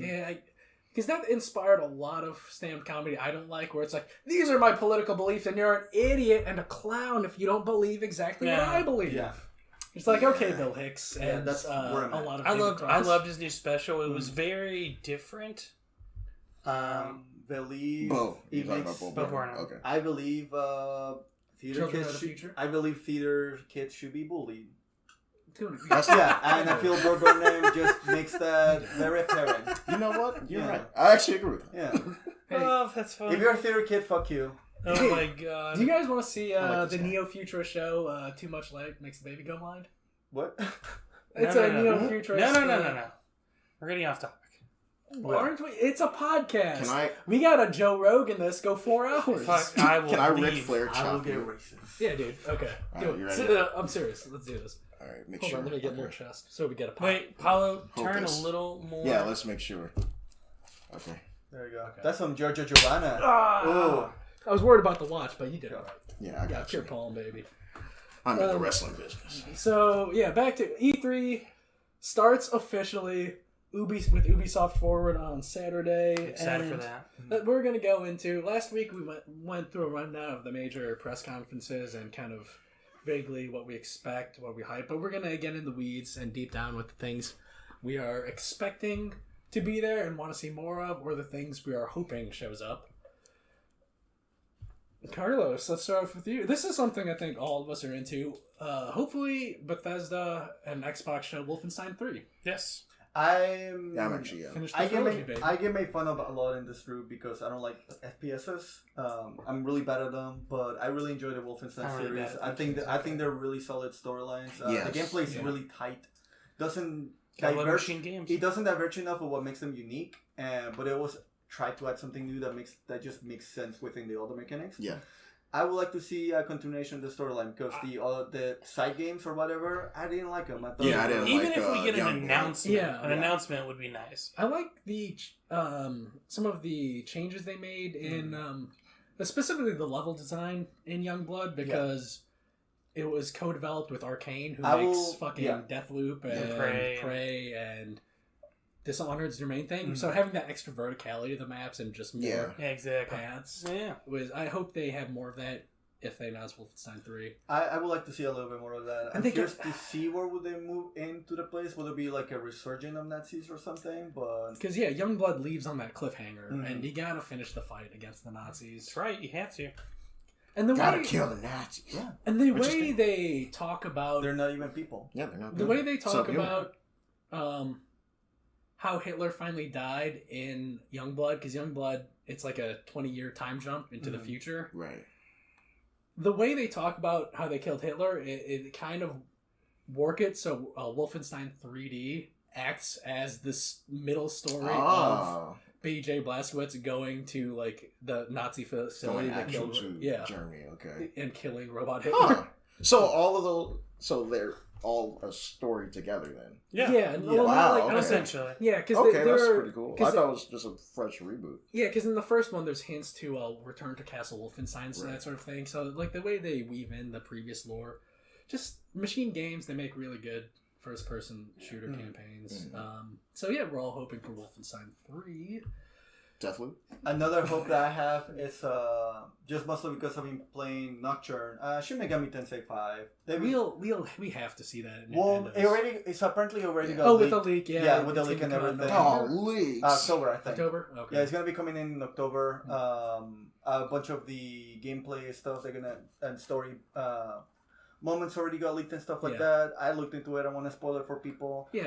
because that inspired a lot of stand-up comedy I don't like, where it's like, these are my political beliefs, and you're an idiot and a clown if you don't believe exactly what I believe. Yeah. It's like, okay, Bill Hicks, Yeah, and that's where I'm a at. lot of I David loved Cross. his new special. It was very different. Believe... Bo. it You're talking makes- about Bo Bo Burnham. Burnham. Okay. I believe theater Children kids of the future? I believe theater kids should be bullied. That's Yeah, and I feel Bo Burnham just makes that very apparent. You know what? You're Yeah. right. I actually agree with that. Yeah. Hey, Oh, that's fun. If you're a theater kid, fuck you. Oh my god. do you guys want to see like the this guy. Neo-Futurist show, Too Much Light Makes the Baby Go Blind? What? It's No, a no, no. Neo-Futurist... No. We're getting off topic. Aren't we? It's a podcast. Can I? We got a Joe Rogan this. Go 4 hours. Fuck, I will Can I leave. Ric Flair I will chop get you? racist. Yeah, dude. Okay. All Do right, you it. ready? I'm serious. Let's do this. All right. Make Hold sure. on. Let me get Okay. more chest so we get a pop. Wait, Paulo, turn Focus. a little more. Yeah. Let's make sure. Okay. There you go. That's some Giorgio Giovanna. Ah! Ooh. I was worried about the watch, but you did it right. Yeah. I Yeah, got pure you. palm, baby. I'm in the wrestling business. So yeah, back to E3 starts officially. with Ubisoft Forward on Saturday. Excited for and that. we're gonna go into. Last week we went through a rundown of the major press conferences and kind of vaguely what we expect, what we hype. But we're gonna get in the weeds and deep down with the things we are expecting to be there and want to see more of, or the things we are hoping shows up. Carlos, let's start off with you. This is something I think all of us are into. Hopefully, Bethesda and Xbox show Wolfenstein 3. Yes. I'm actually. Yeah. Finish the I get trilogy, baby. made fun of a lot in this group because I don't like FPSs. I'm really bad at them, but I really enjoy the Wolfenstein I'm really series. bad at I think they're really solid storylines. Yes. The gameplay is Yeah. really tight. Doesn't I love diverge. machine games. It doesn't diverge enough of what makes them unique, but it was try to add something new that just makes sense within the other mechanics. Yeah. I would like to see a continuation of the storyline because the side games or whatever, I didn't like them. I didn't Even like, if we get an Youngblood. announcement, Yeah. announcement would be nice. I like the some of the changes they made in specifically the level design in Youngblood because it was co-developed with Arcane, who makes fucking Deathloop and Prey and Dishonored's their main thing. So having that extra verticality of the maps and just more exactly paths was. I hope they have more of that if they announce Wolfenstein 3. I would like to see a little bit more of that. I'm curious to see where would they move into the place. Will it be like a resurgence of Nazis or something? But because Youngblood leaves on that cliffhanger, and you gotta finish the fight against the Nazis. That's right, you have to. And the Gotta way, kill the Nazis. Yeah. And the way they talk about they're not even people. Yeah, they're not. The way they talk about how Hitler finally died in Youngblood, because Youngblood, it's like a 20-year time jump into the future. Right. The way they talk about how they killed Hitler, it kind of work it so Wolfenstein 3D acts as this middle story of B.J. Blazkowicz going to like the Nazi facility that killed Germany, okay, and killing Robot Hitler. So all of those, so they're all a story together then. Well, wow, okay. Essentially. Yeah, because that's pretty cool. I thought it was just a fresh reboot. Yeah, because in the first one, there's hints to Return to Castle Wolfenstein, so that sort of thing. So, like, the way they weave in the previous lore, just Machine Games, they make really good first-person shooter campaigns. So, yeah, we're all hoping for Wolfenstein 3. Deathloop. Another hope that I have is just mostly because I've been playing Nocturne. Shin Megami Tensei 5. We have to see that. Well, it's apparently already got leaked. With the leak, with the leak and everything. Leaks. October, I think. October? Okay. Yeah, it's gonna be coming in October. A bunch of the gameplay stuff and story moments already got leaked and stuff like that. I looked into it. I want to spoil it for people. Yeah,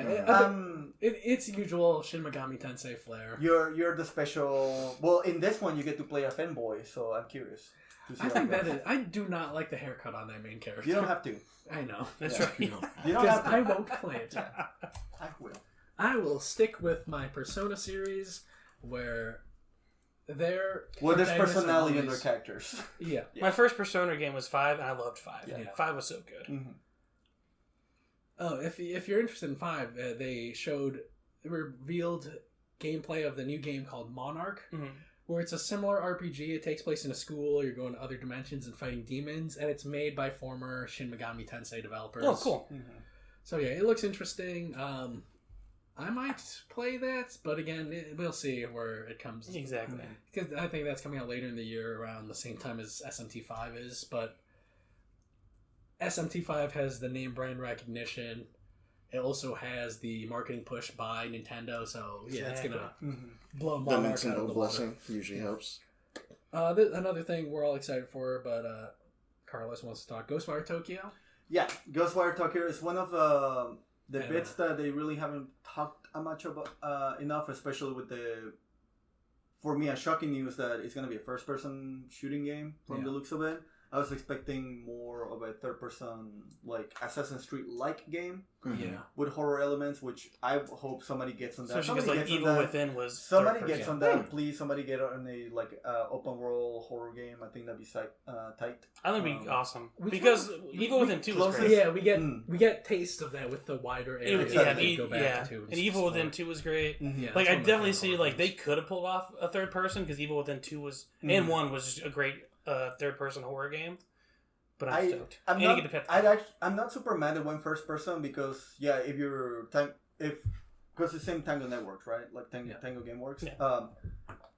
it's usual Shin Megami Tensei flair. You're the special. Well, in this one, you get to play a fanboy, so I'm curious. I think that is. I do not like the haircut on that main character. You don't have to. I know. That's right. You don't Because have to. I won't play it. I will. I will stick with my Persona series where their there's personality in their characters. Yeah. My first Persona game was 5, and I loved 5. Yeah. 5 was so good. Mm-hmm. Oh, if you're interested in 5, they revealed gameplay of the new game called Monarch, where it's a similar RPG. It takes place in a school. You're going to other dimensions and fighting demons, and it's made by former Shin Megami Tensei developers. Oh, cool. So yeah, it looks interesting. I might play that, but again, we'll see where it comes. Exactly. Because I think that's coming out later in the year around the same time as SMT5 is, but SMT5 has the name brand recognition. It also has the marketing push by Nintendo, so yeah, it's going to blow The Monarch out of Nintendo the blessing usually helps. Another thing we're all excited for, but Carlos wants to talk Ghostwire Tokyo. Yeah, Ghostwire Tokyo is one of the bits that they really haven't talked much about enough, especially with for me, a shocking news that it's going to be a first-person shooting game from the looks of it. I was expecting more of a third-person, like Assassin's Creed-like game with horror elements, which I hope somebody gets on that. Especially because like Evil Within was somebody gets on that. Please, somebody get on a open world horror game. I think that'd be tight. I think it'd be awesome because Evil Within 2 was great. Yeah, we get taste of that with the wider area. And Evil Within 2 was great. Like I definitely see like they could have pulled off a third person because Evil Within 2 was and 1 was just a great third person horror game. But I'm stoked. I'm not super mad at one first person because because the same Tango Networks, right? Like Tango Gameworks. Yeah.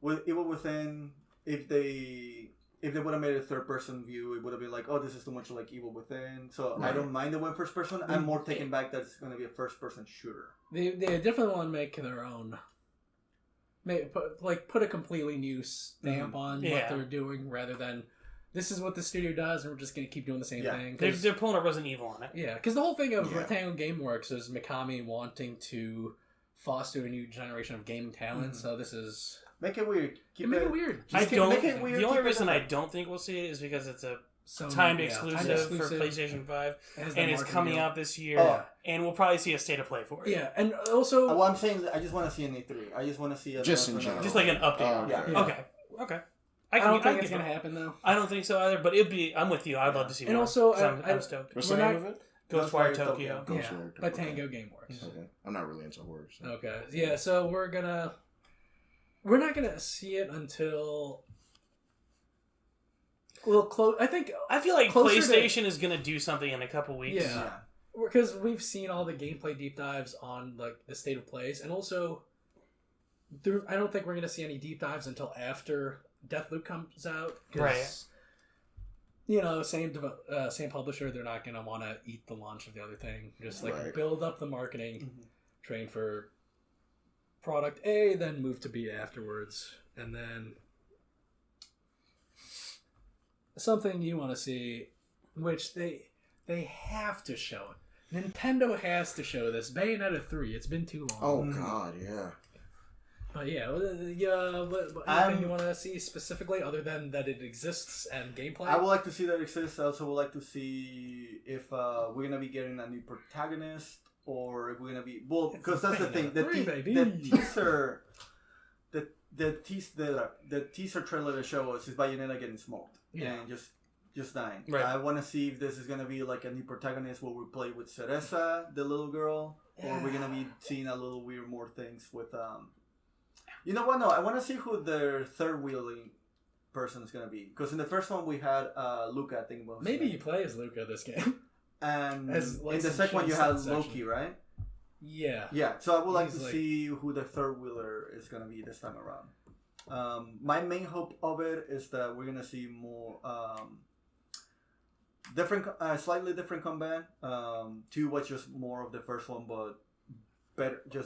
With Evil Within, if they would have made a third person view, it would have been like, oh, this is too much like Evil Within. So I don't mind the one first person. I'm more taken back that it's going to be a first person shooter. They definitely want to make their own. Put a completely new stamp on what they're doing rather than this is what the studio does and we're just going to keep doing the same thing. They're pulling a Resident Evil on it. Yeah, because the whole thing of Tango Gameworks is Mikami wanting to foster a new generation of gaming talent. So this is make it weird. Make it weird. The only reason I don't think we'll see it is because it's a timed exclusive for PlayStation 5 and it's coming out this year and we'll probably see a state of play for it. Yeah, and also I'm saying I just want to see an E3. I just want to see just in general. Just like an update. Yeah. Okay. I don't think it's give gonna it- happen though. I don't think so either. But it'd be. I'm with you. I'd love to see And more. also, 'cause I'm I- stoked. What's We're the name not- of it? Ghostwire Ghostwire Tokyo. Tokyo. Yeah, Ghostwire by Tokyo. Tango Gameworks. Okay. I'm not really into horror. So. Okay. Yeah. So we're not gonna see it until. Well, close. I think I feel like Closer to- PlayStation is gonna do something in a couple weeks. Yeah. because we've seen all the gameplay deep dives on like the state of plays, and also, I don't think we're gonna see any deep dives until after Deathloop comes out. 'Cause, Right. You know, same publisher. They're not gonna want to eat the launch of the other thing. Just like Right. build up the marketing, train for product A, then move to B afterwards, and then something you want to see, which they have to show it. Nintendo has to show this. Bayonetta 3. It's been too long. Oh God, yeah. But yeah, anything you want to see specifically other than that it exists and gameplay? I would like to see that exists. I also would like to see if we're gonna be getting a new protagonist, or if we're gonna be because that's the thing. The teaser, the teaser trailer they show us is Bayonetta getting smoked and just dying. Right. I want to see if this is gonna be like a new protagonist where we play with Cereza, the little girl, or we're gonna be seeing a little weird more things with You know what? No, I want to see who their third wheeling person is gonna be. Because in the first one we had Luca, I think was Maybe you play as Luca this game. and as, like, in the some second one you shitty had section. Loki, right? Yeah. Yeah. So I would like He's to like- see who the third wheeler is gonna be this time around. My main hope of it is that we're gonna see more slightly different combat. Two was just more of the first one, but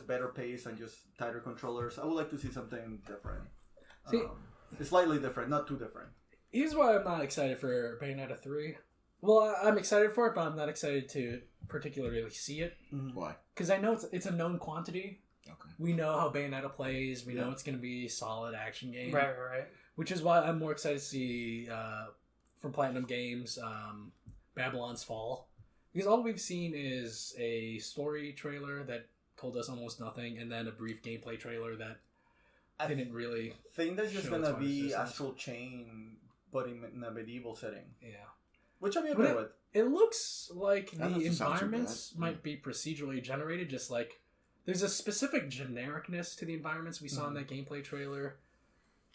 better pace and just tighter controllers. I would like to see something different. See- Slightly different, not too different. Here's why I'm not excited for Bayonetta 3. Well, I'm excited for it, but I'm not excited to particularly see it. Why? Because I know it's a known quantity. Okay. We know how Bayonetta plays. We know it's going to be a solid action game. Right. Which is why I'm more excited to see from Platinum Games Babylon's Fall. Because all we've seen is a story trailer that told us almost nothing, and then a brief gameplay trailer that didn't really... I think that's just Show gonna its be resistance. Astral Chain, but in a medieval setting. Yeah. Which I'm But okay with. It looks like That the doesn't sound too environments bad. might be procedurally generated, just like there's a specific genericness to the environments we saw in that gameplay trailer.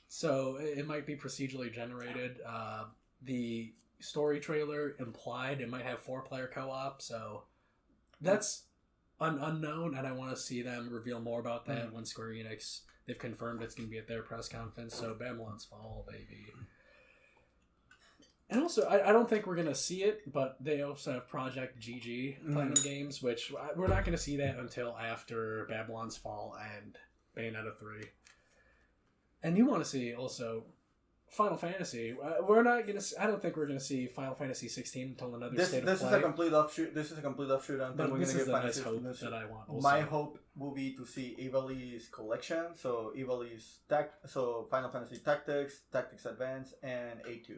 So it might be procedurally generated. The story trailer implied it might have 4-player co-op, so that's unknown, and I want to see them reveal more about that when Square Enix, they've confirmed it's going to be at their press conference, so Babylon's Fall, baby. And also, I don't think we're going to see it, but they also have Project GG, Platinum Games, which we're not going to see that until after Babylon's Fall and Bayonetta 3. And you want to see also Final Fantasy. We're not going to. I don't think we're going to see Final Fantasy 16 until another This state of is play. a complete offshoot. This is a complete offshoot. I don't think But we're this gonna is get the Final nice hope Fantasy. that I want. Also. My hope will be to see Ivali's collection. So Ivali's Final Fantasy Tactics Advance, and A2.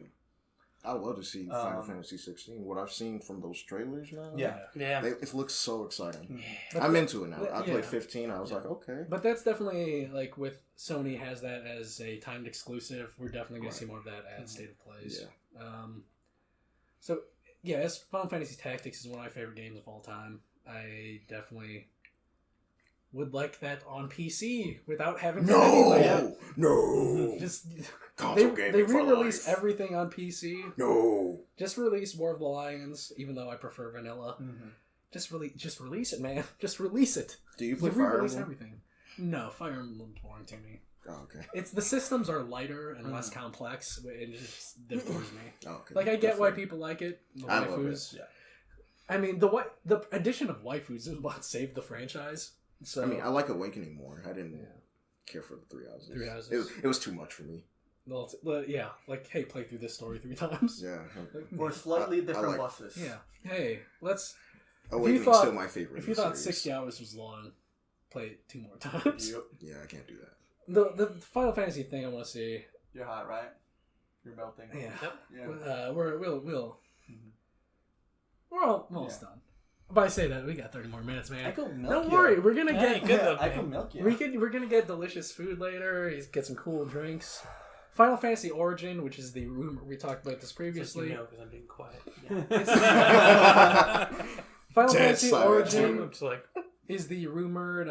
I would love to see Final Um, Fantasy 16. What I've seen from those trailers now. Yeah. It looks so exciting. But I'm the- into it now. I yeah. played 15. I was like, okay. But that's definitely like with Sony has that as a timed exclusive. We're definitely going to see more of that at State of Plays. Yeah. So yeah, as Final Fantasy Tactics is one of my favorite games of all time. I definitely would like that on PC without having to No! No! Just Console they gaming for re-release life. everything on PC. No! Just release War of the Lions, even though I prefer vanilla. Just release it, man. Just release it. Do you play You Fire re-release Emblem? everything. No, Fire Emblem's boring to me. Oh, okay. It's the systems are lighter and less complex. It just that bores me. Oh, okay. Like I get That's why fair. people like it. The I love waifus. it, yeah. I mean the addition of waifus is what saved the franchise. So I mean, I like Awakening more. I didn't care for the Three Houses. Three Houses. It was too much for me. yeah, like hey, play through this story 3 times. Yeah. Or slightly I different like- bosses. Yeah. Hey, let's. Awakening's thought- still my favorite. If in you the thought series. 60 hours was long, play it 2 more times. Yep. Yeah, I can't do that. The Final Fantasy thing I want to see. You're hot, right? You're melting. Yeah. Yeah. We're almost done. But I say that we got 30 more minutes, I man. could milk Don't you. worry, we're gonna Hey, get good milk, I man. could milk you. we're gonna get delicious food later. Get some cool drinks. Final Fantasy Origin, which is the rumor we talked about this previously. Because I'm being quiet. Final Dead Fantasy silent. Origin I'm just like, is the rumored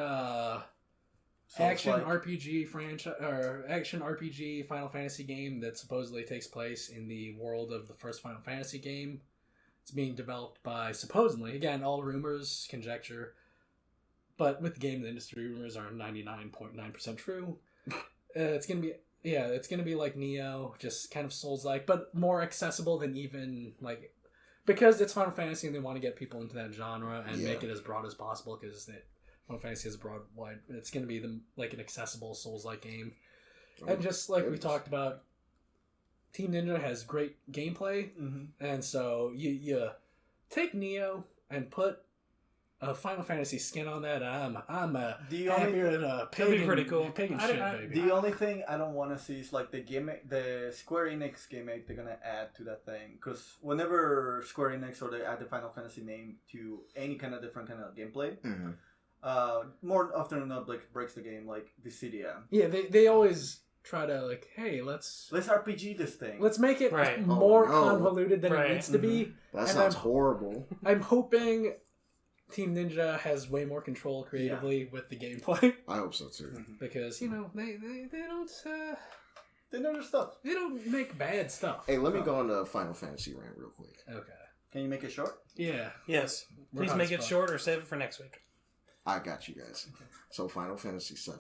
action RPG franchise or action RPG Final Fantasy game that supposedly takes place in the world of the first Final Fantasy game. It's being developed by supposedly, again, all rumors, conjecture, but with the game industry, rumors are 99.9% true. It's gonna be like Neo, just kind of Souls-like, but more accessible than even like, because it's Final Fantasy and they want to get people into that genre and make it as broad as possible because Final Fantasy is wide. It's going to be like an accessible Souls-like game, and just like we talked about, Team Ninja has great gameplay, and so you take Neo and put a Final Fantasy skin on that. I'm happier than a pig. That'd be pretty cool. Pagan shit, baby. The only thing I don't want to see is like the gimmick, the Square Enix gimmick they're gonna add to that thing. Because whenever Square Enix or they add the Final Fantasy name to any kind of different kind of gameplay, more often than not, like breaks the game, like Dissidia. Yeah, they always try to like, hey, let's RPG this thing. let's make it Right. more Oh, no. convoluted than Right. it needs to be. That And sounds horrible. I'm hoping Team Ninja has way more control creatively with the gameplay I hope so too. because they don't They know their stuff. they don't make bad stuff. Hey, let me go on the Final Fantasy rant real quick. Okay. Can you make it short? Yeah. yes. We're Please hot make as it fuck. short or save it for next week. I got you guys. So Final Fantasy VII.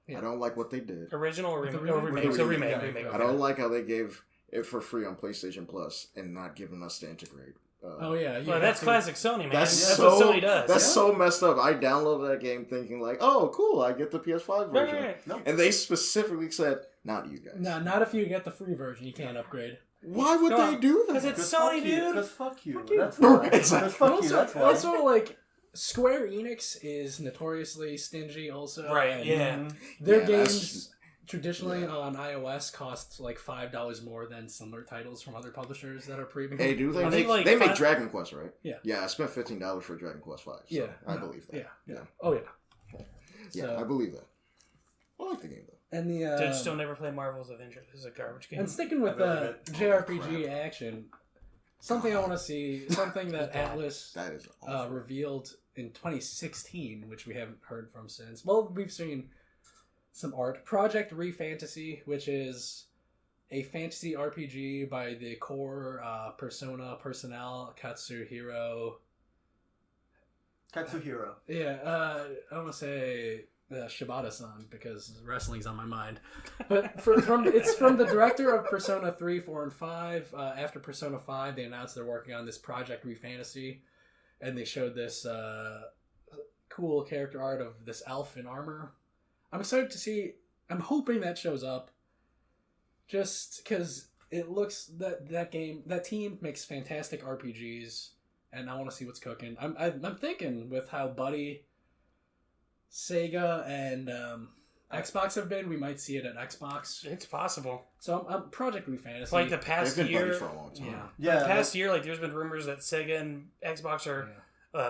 Yeah. I don't like what they did. Original or With the remake? Oh, remake? remake. So Remake. remake. I don't like how they gave it for free on PlayStation Plus and not giving us to integrate. Oh yeah. Well, that's classic Sony, man. That's what so Sony does. That's so messed up. I downloaded that game thinking like, oh, cool, I get the PS5 version. Right. No. And they specifically said, not you guys. No, not if you get the free version. You can't upgrade. Why would No, they do that? because it's Sony, dude. Because fuck you. Fuck you. That's why. Exactly. Because fuck you. That's why. Also, like Square Enix is notoriously stingy. Also, Right, and yeah. Their Yeah, games traditionally on iOS cost like $5 more than similar titles from other publishers that are premium. Hey, do they I think, make, like, they make five- Dragon Quest, right? Yeah. Yeah, I spent $15 for Dragon Quest 5. So Yeah. I believe that. Yeah. Oh yeah. Yeah, So- I believe that. I like the game though. And the Just don't ever play Marvel's Avengers. This is a garbage game. and sticking with the JRPG action, something I want to see, something that Atlas That is awful. revealed in 2016, which we haven't heard from since. Well, we've seen some art. Project Refantasy, which is a fantasy RPG by the core personnel Katsuhiro. Katsuhiro. Yeah, I want to say Shibata-san because wrestling's on my mind. But it's from the director of Persona 3, 4, and 5. After Persona 5, they announced they're working on this Project Refantasy, and they showed this cool character art of this elf in armor. I'm excited to see. I'm hoping that shows up, just because it looks that team makes fantastic RPGs, and I want to see what's cooking. I'm thinking with how Buddy, Sega, and Xbox have been, we might see it at Xbox. It's possible. So I'm Project Refantasy. Like the past They've been year. buddies for a long time. yeah. Yeah. The past year, like there's been rumors that Sega and Xbox are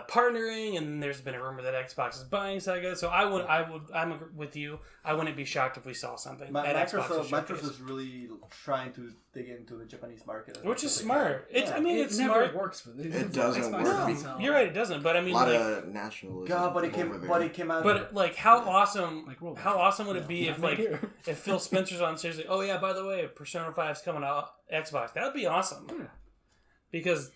partnering, and there's been a rumor that Xbox is buying Sega. So I'm with you. I wouldn't be shocked if we saw something at Xbox's Microsoft showcase. is really trying to dig into the Japanese market, as Which much is as they smart. can. It's, Yeah. I mean, It it's never smart. works for It doesn't Xbox work. beats out. You're right, it doesn't. But I A mean, lot like, of nationalism. God, but over there. it came out. but like, how awesome? Like Roblox. How awesome would it be if Not like here. if Phil Spencer's on stage like, oh yeah, by the way, Persona 5's coming out Xbox. That would be awesome. Yeah. Because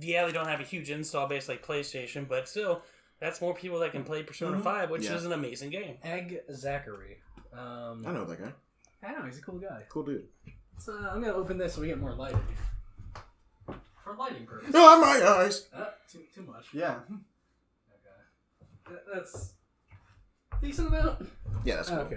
yeah, they don't have a huge install base like PlayStation, but still, that's more people that can play Persona 5, which Yeah. is an amazing game. Egg Zachary. I know that guy. I know, he's a cool guy. Cool dude. So I'm gonna open this so we get more light in here. For lighting purposes. No, my eyes. Too much. Yeah. Okay. That's decent amount. Yeah, that's cool. Okay.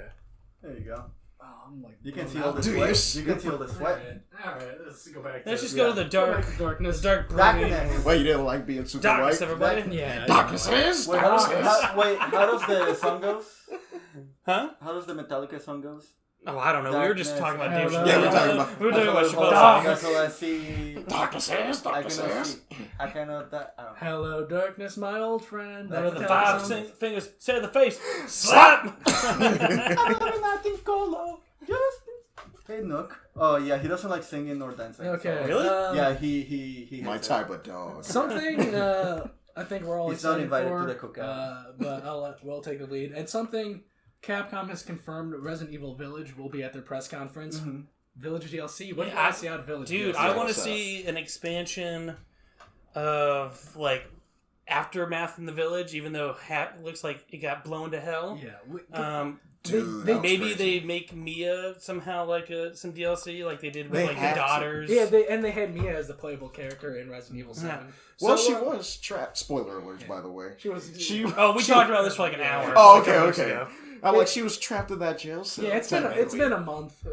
There you go. Oh, I'm like. You can blown see all out. the Do sweat. you? You can feel the sweat. Alright, let's go back to Let's just yeah. go to the Go dark, back to darkness. the dark brooding. Darkness. Wait, you didn't like being super Darkness, white? everybody. Yeah. Darkness is. Wait, Darkness how does the song goes? Huh? How does the Metallica song goes? Oh, I don't know. We were just talking about Dave Darkness. Chappelle. Yeah, we're talking about- We were talking about Hold Chappelle. on, that's all I see. Darkness is. I Darkness cannot is. see. I cannot. I don't know. Hello, darkness, my old friend. What are the That's five the song. fingers? Say to the face. Slap! Hey, Nook. Oh yeah, he doesn't like singing or dancing. Okay. so- Really? Yeah, he My hates it. type of dog. Something I think we're all He's not excited invited for, to the cookout. but I'll let Will take the lead. And something Capcom has confirmed Resident Evil Village will be at their press conference. Mhm. Village DLC. What do you Yeah, want to see out of Village Dude, DLC? I want to What's up? see an expansion of like aftermath in the village, even though looks like it got blown to hell. Yeah. Dude, they- that was Maybe crazy. they make Mia somehow like some DLC, like they did with They like the have to. daughters. Yeah, they had Mia as the playable character in Resident Evil 7. Well, So, she was trapped. Spoiler alerts, by the way. She was. Oh, we talked about this for like an hour. Oh, like, a okay, couple weeks okay. ago. I'm like, she was trapped in that jail cell. Yeah, it's been a month,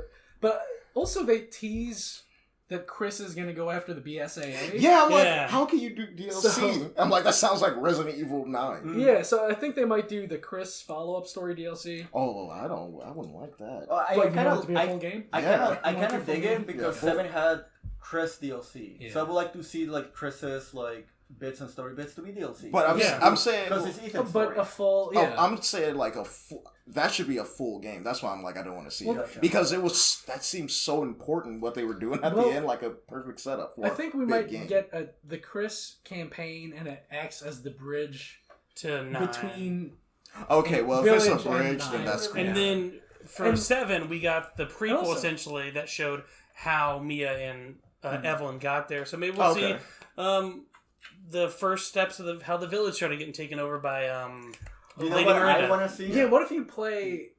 but also they tease that Chris is gonna go after the BSAA. Yeah, I'm like, Yeah. how can you do DLC? So- I'm like, that sounds like Resident Evil 9. Yeah, so I think they might do the Chris follow-up story DLC. Oh, I wouldn't like that. Oh, I Like, you kind want it to be a of, full game? I Yeah. kind of, I You want kind your of full dig game? it because Yeah. 7 had Chris DLC, Yeah. so I would like to see like Chris's like bits and story bits to be DLC. But I'm saying, because it's Ethan's But story. a full, oh, yeah. I'm saying like that should be a full game. That's why I'm like, I don't want to see Well, it because that seems so important what they were doing at Well, the end, like a perfect setup. For I think we a might big game. get the Chris campaign, and it acts as the bridge To 9. between. Okay, well, if it's a Village and bridge, then 9. that's cool. And then for And- 7, we got the prequel also- essentially that showed how Mia and Evelyn got there. So maybe we'll Okay. see the first steps of how the village started getting taken over by you know Lady what Miranda. I want to see? Yeah, what if you play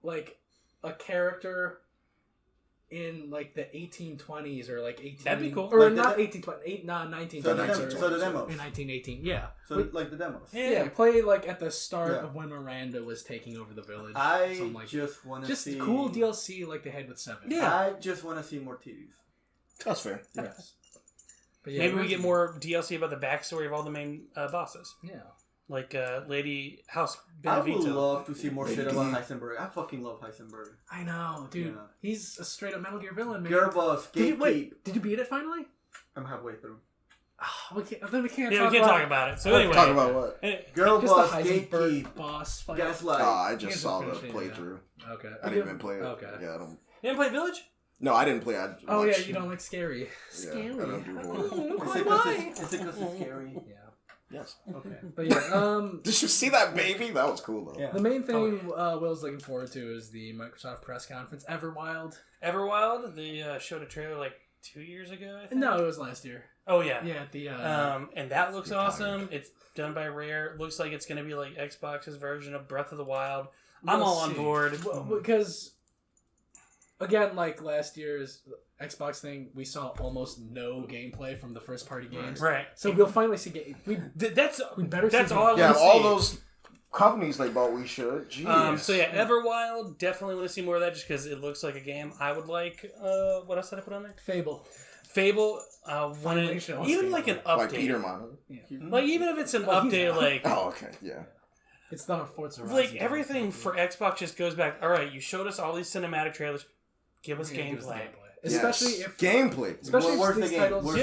like a character in like the 1820s or like 18? That'd be cool. Or Like not the- 1820, not So 1920s. the, Nineteen demos, or so the demos. in 1918. Yeah. So like the demos. Yeah, play like at the start Yeah. of when Miranda was taking over the village. I something like just want to just see cool DLC like they had with 7. Yeah. I just want to see more titties. That's fair. Yes. But yeah, Maybe we get Resident- more DLC about the backstory of all the main bosses. Yeah. Like Lady House I would Benevito. love to see more shit Maybe. about Heisenberg. I fucking love Heisenberg. I know, dude. Yeah. He's a straight up Metal Gear villain, man. Girl boss, Did you, gatekeep. wait, did you beat it finally? I'm halfway through. Oh, we can't. Then we can't. Yeah, talk we can't about talk about it. So anyway, Talk about what? Girl just boss, the Heisenberg gatekeep. boss fight. Gaslight. Oh, I You just guys saw are the finishing it, playthrough. Okay. I didn't even play it. Okay. Yeah, I don't. You didn't play Village? No, I didn't play. I Oh yeah, watched- you don't like scary. Yeah, I don't do horror. Is it because it's scary? Yeah. Yes. Okay. But yeah. Did you see that baby? That was cool though. Yeah. The main thing Will's looking forward to is the Microsoft press conference. Everwild. Everwild? They showed a trailer like 2 years ago, I think. No, it was last year. Oh, yeah. Yeah, at the. And that looks You're awesome. It's done by Rare. Looks like it's going to be like Xbox's version of Breath of the Wild. I'm we'll all on see. board. Well, because again, like last year's Xbox thing, we saw almost no gameplay from the first party games. Right. So we'll finally see game. That's We better see that's game- all I want Yeah, to all see. those companies they bought, we should. Jeez. So yeah, Everwild, definitely want to see more of that just because it looks like a game I would like. What else did I put on there? Fable. Fable, Finally show us even like an Fable. update. like Peter Mono. Like even if it's an Well, he's update, not. like Oh, okay, yeah. It's not a Forza Horizon. like everything for Xbox just goes back. All right, you showed us all these cinematic trailers. Give us Yeah, give us the gameplay. Especially Yes. if gameplay. especially Where's if the these game? titles Where's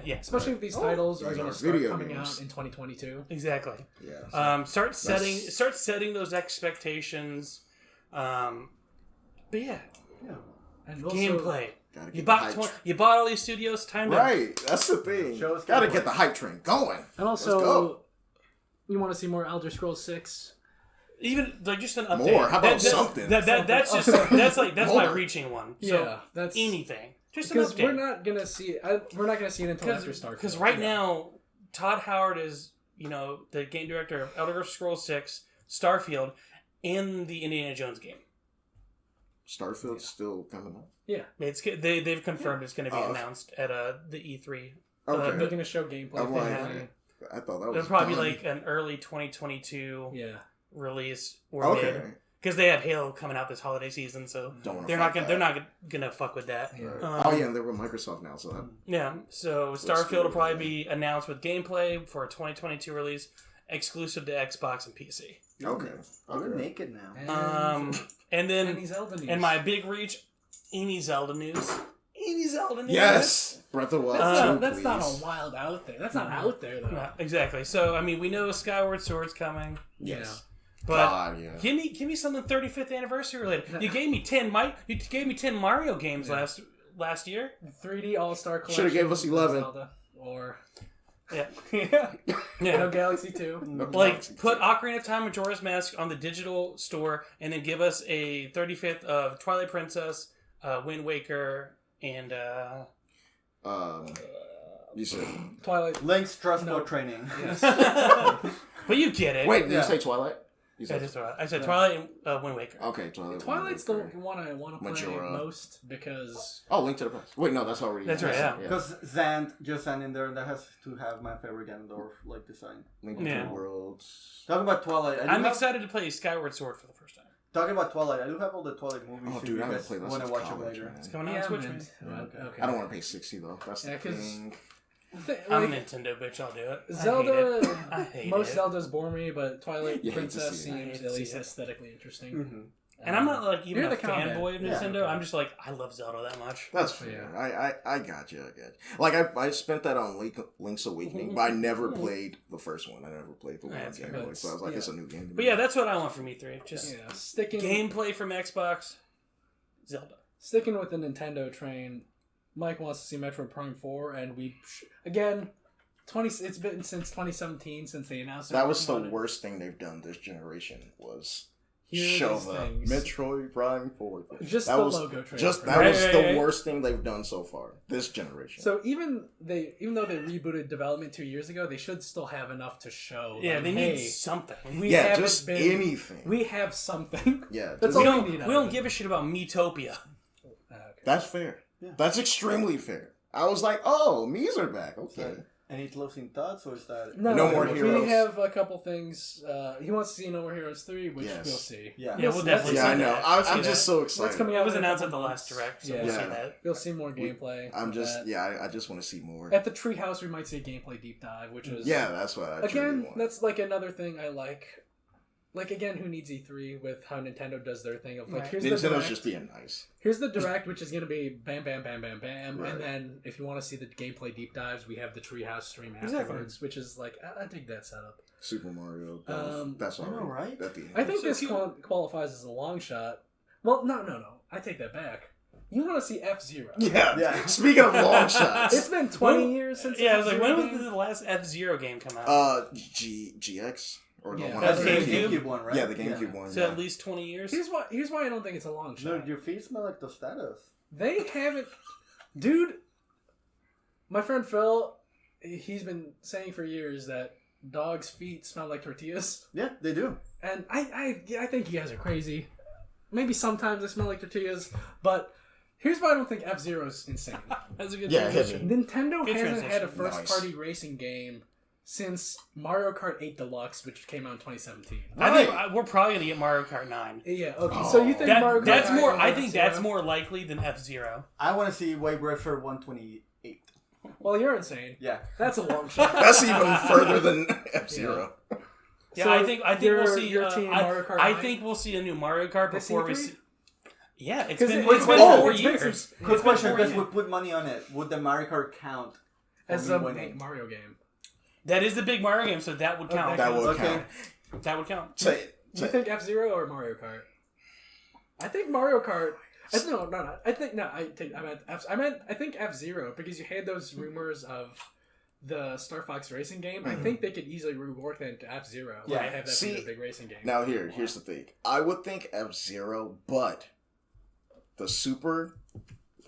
Yeah. especially if these Oh, titles are these going are to start video coming games. out in 2022. Exactly. Yeah. Start setting those expectations. But yeah, And also, gameplay. Gotta get You the bought hype you bought all these studios. Time to Right, that's the thing. Show us Gotta gameplay. get the hype train going. And Let's also, go. you want to see more Elder Scrolls 6? even like just an update. More. How about something? That's just that's my More. reaching one. So Yeah, that's anything. Just an because update. we're not gonna see. We're not gonna see it until after Starfield. Because right now, Todd Howard is the game director of Elder Scrolls 6, Starfield, and the Indiana Jones game. Starfield's still coming up. They've confirmed it's going to be Oh. announced at the E3. Okay. they're gonna show gameplay. I'm like, finally. I thought that was It'll probably done. be like an early 2022 Yeah. release or Okay. mid. Because they have Halo coming out this holiday season, so Don't wanna they're fuck not gonna fuck with that. Yeah. Right. Oh yeah, and they're with Microsoft now, so that Yeah, so Looks Starfield good. will probably be announced with gameplay for a 2022 release, exclusive to Xbox and PC. okay. We're Okay. naked now. And, And then and these Elden and my big reach, any Zelda news. Any Zelda news. Yes, Breath of the Wild. that's 2, not please. a wild out there. That's not out there though. Yeah, exactly. So I mean, we know Skyward Sword's coming. Yes. But God, yeah. give me something 35th anniversary related. You gave me 10 Mario games last year. 3D All-Star Collection. Should have gave us 11. Zelda, or Yeah. No Galaxy 2. No, Like, Galaxy put 2. Ocarina of Time Majora's Mask on the digital store, and then give us a 35th of Twilight Princess, Wind Waker, and You said. Twilight. Link's Trust No. Mode Training. Yes. but you get it. Wait, did you Yeah. say Twilight? You I said Twilight and Wind Waker. Okay, Twilight. Twilight's the one I want to play Majora. most because Oh, Link to the Past. Wait, no, that's already. That's right, yeah. Because just in there, that has to have my favorite Ganondorf like design. Link Yeah. to the Worlds. Talking about Twilight, I'm excited to play Skyward Sword for the first time. Talking about Twilight, I do have all the Twilight movies. Oh, if dude, you I haven't guys played that want to since watch them college, later. man. It's coming out on Switch, man. Okay. I don't want to pay $60 though. That's the 'cause thing. I'm a Nintendo bitch. I'll do it. Zelda. I hate Most it. Zeldas bore me, but Twilight You hate to Princess see it. I hate seems to at see least it. aesthetically interesting. Mm-hmm. And I'm not like even You're a the combat. fanboy of Yeah. Nintendo. I'm just like I love Zelda that much. That's fair. I got you. Like I spent that on Link's Awakening, but I never played the first one. I never played the one on That's Game fair. Boy, so I was like, it's a new game to me. But yeah, that's what I want from E3. Just Sticking gameplay from Xbox, Zelda. Sticking with the Nintendo train, Mike wants to see Metroid Prime 4, and again, it's been since 2017 since they announced it. That was the worst thing they've done this generation was Here are show these the things. Metroid Prime 4. Just that the was, logo trailer. Just for that it. was Right, the right. worst thing they've done so far this generation. So even though they rebooted development 2 years ago, they should still have enough to show. Yeah, like, they hey, need something. we yeah, haven't just been- anything. We have something. Yeah, That's just- all We we need. don't give a shit about Miitopia. Okay. That's fair. Yeah. That's extremely fair. I was like, oh, Mii's are back. Okay. Any closing thoughts, or is that No More We Heroes. have a couple things. He wants to see No More Heroes 3, which Yes. we'll see. Yeah. Yeah, we'll definitely Yeah, I see know. that. I'm See just that. so excited. That's coming out. It was in a announced at couple the months. last direct, so Yeah. we'll see Yeah. that. You'll see more gameplay. I'm of just, that. I just want to see more. At the Treehouse, we might see a gameplay deep dive, which is Yeah, that's what I truly again. want. That's like another thing I like. Like again, who needs E3 with how Nintendo does their thing of like Right. here's the Nintendo's direct, just being nice. here's the direct, which is gonna be bam, bam, bam, bam, bam, Right. and then if you want to see the gameplay deep dives, we have the Treehouse stream Exactly. afterwards, which is like I dig that setup. Super Mario. That's I all know, right? At the end. I think So this if you- qualifies as a long shot. Well, no, I take that back. You want to see F-Zero? Yeah. Yeah. Speaking of long shots, It's been 20 years since. Yeah, I was like, F-Zero when game. was the last F-Zero game come out? GX or the Yeah. one That's on the GameCube. GameCube one, right? Yeah, the GameCube one. So Yeah. at least 20 years? Here's why I don't think it's a long shot. No, your feet smell like tostadas. They haven't, dude. My friend Phil, he's been saying for years that dogs' feet smell like tortillas, Yeah, they do. and I think you guys are crazy. Maybe sometimes they smell like tortillas, but here's why I don't think F-Zero is insane. That's a good Yeah, transition. Nintendo Good hasn't had a transition. first-party racing game since Mario Kart 8 Deluxe, which came out in 2017. I think we're probably going to get Mario Kart 9. Yeah. Okay. So you think Mario Kart? That's 9 more. over I think that's F-Zero? more likely than F-Zero. I want to see Wave Racer 128. Well, you're insane. Yeah. That's a long shot. That's even further than F-Zero. Yeah, So I think we'll see. your team Mario Kart I 9? think we'll see a new Mario Kart This before we E3? see. Yeah, it's 'Cause been it's been been- 4 it's been years. since- Quick It's been question, 4 because years. we put money on it. Would the Mario Kart count for As me a winning? Mario game. That is the big Mario game, so that would count. That would Okay. count. That would count. Say, Do you think F-Zero or Mario Kart? I think Mario Kart. I think F-Zero because you had those rumors of the Star Fox racing game. I think they could easily rework that into F-Zero. Yeah. Have that See, be a big racing game. now here's the thing. I would think F-Zero, but the Super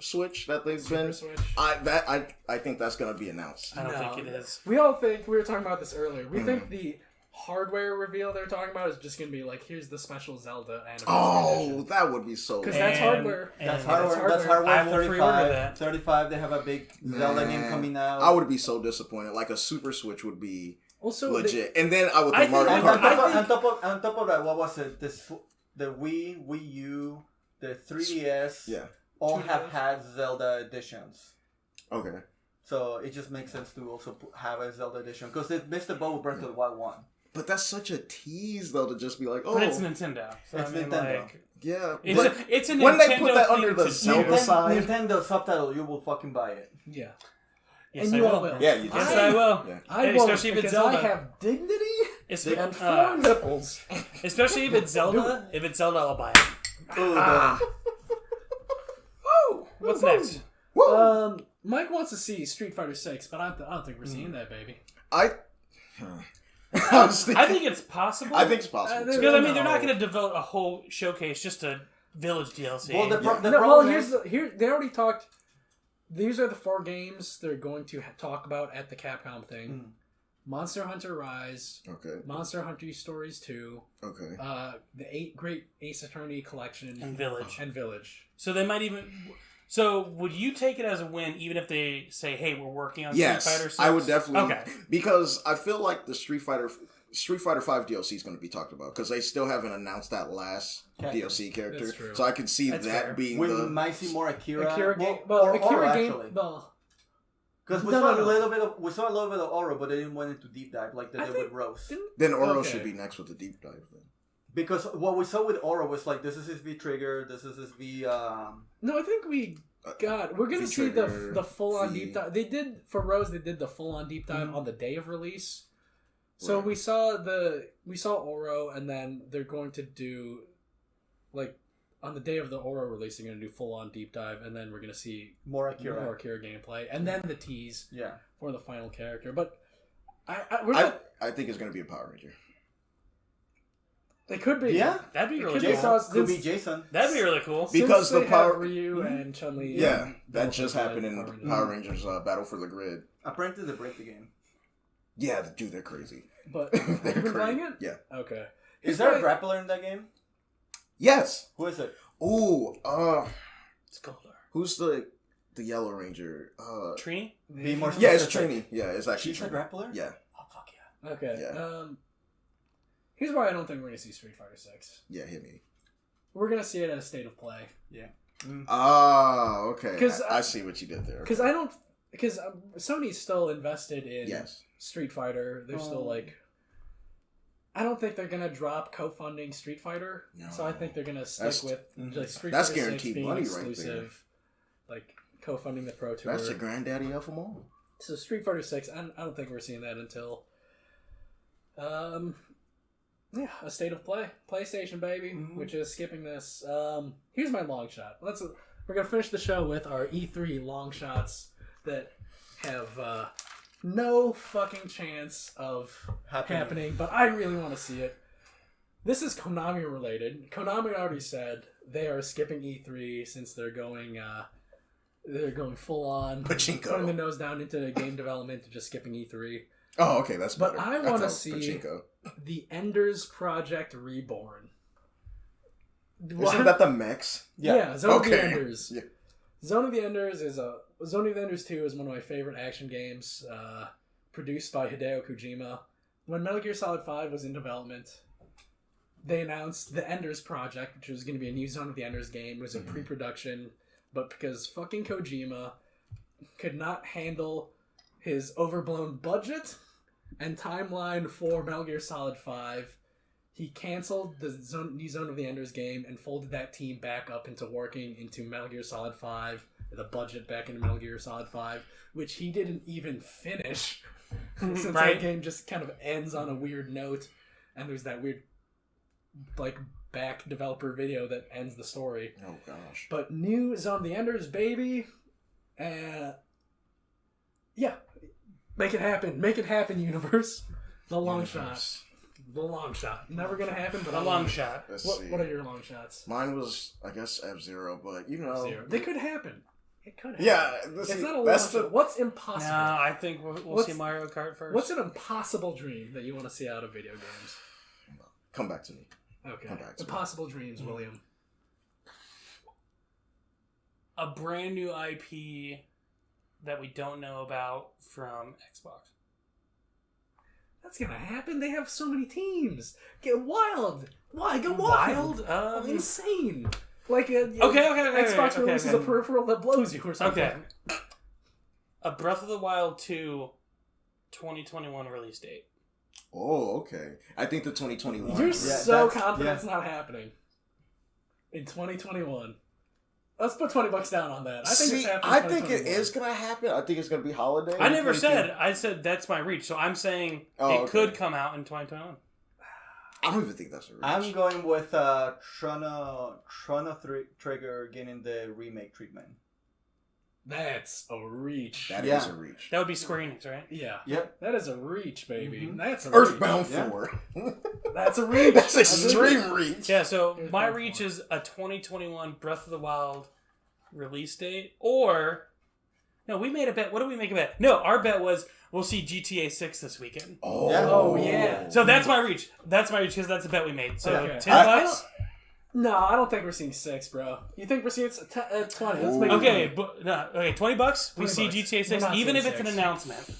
Switch that they've Super been, Switch. I think that's gonna be announced. I don't No. think it is. We all think we were talking about this earlier. We think the hardware reveal they're talking about is just gonna be like, here's the special Zelda anniversary Oh, edition. that would be so. 'Cause that's hardware. That's hard. hardware. That's hardware. hardware. I will pre-order 35. that. 35. They have a big Zelda game Man, coming out. I would be so disappointed. Like a Super Switch would be Also, legit, and then I would I think Mario think- And Kart. on top of that, what was it? The Wii, Wii U, the 3DS, Yeah. all 2DS. have had Zelda editions. Okay. So it just makes sense to also have a Zelda edition because they missed the boat with Breath of the Wild 1. But that's such a tease, though, to just be like, oh, But it's Nintendo. So It's I mean, Nintendo. Like, yeah. it's but it's a Nintendo when they put that thing under the to do. Zelda side, Nintendo subtitle, you will fucking buy it. yeah. Yes, and I you all will. will. Yeah, you Yes, did. I will. Yeah. I Hey, won't, especially if it's because Zelda. I have dignity Espe- and 4 nipples. especially if it's Zelda. If it's Zelda, I'll buy it. Oh, Woo! What's Woo! next? Mike wants to see Street Fighter 6, but I don't think we're seeing that, baby. Honestly, I think it's possible. I think it's possible. Uh, too. Because I mean, they're not going to devote a whole showcase just to Village DLC. well, the No, well, problem is... they already talked. These are the 4 games they're going to talk about at the Capcom thing. Monster Hunter Rise, Okay. Monster Hunter Stories 2, Okay. the 8 Great Ace Attorney Collection, And Village. And Village. So they might even. So would you take it as a win, even if they say, "Hey, we're working on Yes, Street Fighter 6? I would definitely. Okay. Because I feel like the Street Fighter 5 DLC is going to be talked about because they still haven't announced that last DLC character. That's true. So I can see That's that fair. being We the. might see more Akira. Akira game, or Akira Oro, game, actually. well, Because we No, saw no, no. a little bit of Oro, but they didn't went into deep dive like they I did think- with Rose. Then Oro Okay. should be next with the deep dive. Then. Because what we saw with Oro was like, this is his V trigger, this is his V. no, I think we're gonna see V-Trigger, the full on V. deep dive. They did for Rose. They did the full on deep dive on the day of release. So Right. we saw Oro, and then they're going to do like on the day of the Oro release. They're gonna do full on deep dive, and then we're gonna see More Akira. more Akira gameplay, and then the tease Yeah. for the final character. But I think it's going to be a Power Ranger. they could be. Yeah. That'd be It really could be cool. sauce- Could be since- Jason. That'd be really cool. Because since the they Power- have Ryu and Chun Li. Yeah, that just happened in Power Rangers Battle for the Grid. Apparently, they break the game. Yeah, dude, they're crazy. But They're have you been playing crazy. it? Yeah. Okay. Is there a grappler in that game? Yes. Who is it? Ooh, It's cooler. who's the Yellow Ranger? Trini? Be more Yeah, it's specific. Trini. Yeah, it's actually She's a Trini. grappler? Yeah, Oh, fuck yeah. Okay. Yeah. Here's why I don't think we're gonna see Street Fighter 6. yeah, hit me. We're gonna see it at a state of play. Yeah. Oh, okay. 'Cause I see what you did there. Because Sony's still invested in Yes. Street Fighter. They're still like. I don't think they're gonna drop co-funding Street Fighter. No. So I think they're gonna stick That's- with like Street That's Fighter 6 guaranteed being money right there. exclusive, like co-funding the Pro Tour. That's the granddaddy of them all. So Street Fighter 6, I don't think we're seeing that until, yeah, a state of play, PlayStation baby, which is skipping this. Here's my long shot. We're gonna finish the show with our E3 long shots that have no fucking chance of happening, but I really want to see it. This is Konami related. Konami already said they are skipping E3 since they're going full on, Pachinko. putting the nose down into game development and just skipping E3. Oh, okay, that's But better. I want to thought see Pachinko. the Enders Project Reborn. Isn't that the mechs? Yeah, Zone of the Okay. Enders. Yeah. Zone of the Enders Zone of the Enders 2 is one of my favorite action games, produced by Hideo Kojima. When Metal Gear Solid 5 was in development, they announced the Enders Project, which was going to be a new Zone of the Enders game. It was in pre-production, but because fucking Kojima could not handle his overblown budget and timeline for Metal Gear Solid 5, he canceled the new Zone of the Enders game and folded that team back up into working into Metal Gear Solid 5, the budget back into Metal Gear Solid 5, which he didn't even finish. Since Right. that game just kind of ends on a weird note, and there's that weird, like, back developer video that ends the story. Oh gosh. But new Zone of the Enders, baby. Yeah. Make it happen. Make it happen, universe. The long shot. The long shot. Never gonna happen, but A long shot. Let's What, see. what are your long shots? Mine was, I guess, F-Zero, but you know. Zero. They could happen. It could happen. Yeah, It's not a long that's shot. What's impossible? No, I think we'll What's- see Mario Kart first. What's an impossible dream that you want to see out of video games? Come back to me. Okay. Come back to me. Impossible dreams, William. a brand new IP that we don't know about from Xbox? That's gonna happen. They have so many teams. Get wild. Why? Get wild. Insane. Like okay, Xbox okay, releases okay. a peripheral that blows you or something. Okay. A Breath of the Wild 2 2021 release date. Oh, okay. I think the 2021. You're so that's- confident yeah. it's not happening. In 2021. Let's put $20 down on that. I think See, it's happening. I think it 2021. is gonna happen. I think it's gonna be holiday. I never said. I said that's my reach. So I'm saying it could come out in 2021. I don't even think that's a reach. I'm going with Chrono Trigger getting the remake treatment. That's a reach. That is a reach. That would be Square Enix, right? Yeah. Yep. That is a reach, baby. Mm-hmm. That's a Earthbound reach. 4. That's a reach. That's extreme reach. Yeah, so Here's my my reach phone. is a 2021 Breath of the Wild release date, or no, we made a bet. What did we make a bet? No, our bet was we'll see GTA 6 this weekend. Oh, Yeah. Oh, yeah. So that's my reach. That's my reach because that's a bet we made. So Okay. $10. No, I don't think we're seeing 6, bro. You think we're seeing 20? Let's make it Okay, 20. but no, okay, $20. We see $20. GTA We're 6, not even if seeing it's an 6. announcement.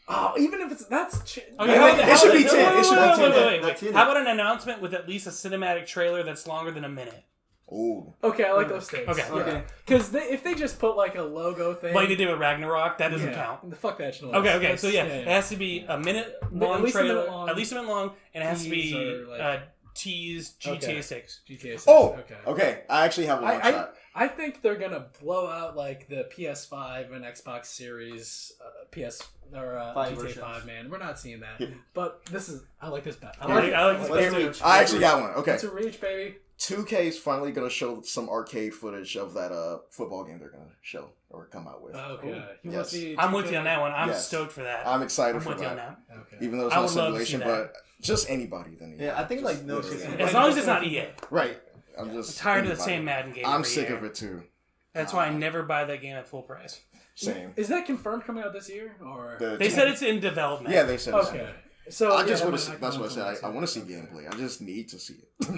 Oh, even if it's that's. Okay, It should be 10. It should be 10. That's in How it. about an announcement with at least a cinematic trailer that's longer than a minute? Ooh. Okay, I like those stakes. Okay. Okay. Because if they just put like a logo thing, Like they did with Ragnarok, that doesn't count. Fuck that shit. Okay, so yeah, it has to be a minute long least a minute trailer, long. at least a minute long, and it has to be Tease or, like- tease GTA Okay. 6. GTA 6. Oh, Okay. okay. I actually have a long shot. I think they're gonna blow out like the PS5 and Xbox Series, PS or 5 GTA versions. 5. Man, we're not seeing that. But this is. I like this bet. I like this Let's bet do too. it. I actually got one. Okay. It's a reach, baby. 2K is finally going to show some arcade footage of that football game they're going to show or come out with. Okay. You Yes. want to see I'm with you on that one. I'm Yes. stoked for that. I'm excited I'm for with you on that. that. Okay. Even though it's I not would love to see simulation, that. but just anybody then. Yeah, I think like no literally. 16. As long as it's not EA. Right. I'm just I'm tired of the anybody. same Madden game. I'm every sick year. of it too. That's why I never buy that game at full price. Same. Is that confirmed coming out this year or? They said it's in development. Yeah, they said it's Okay. So I just yeah, want to that see. might That's come what I said. out I want to see soon. gameplay. I just need to see it.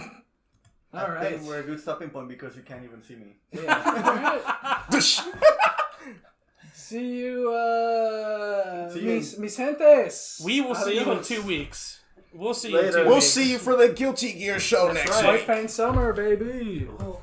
All I right. think we're a good stopping point because you can't even see me. Yeah. All right. See you, See you mis gentes. We will see you in Adios. 2 weeks. We'll see you in Later. 2 We'll weeks. see you for the Guilty Gear show next right. White week. Fang Summer, baby. Cool.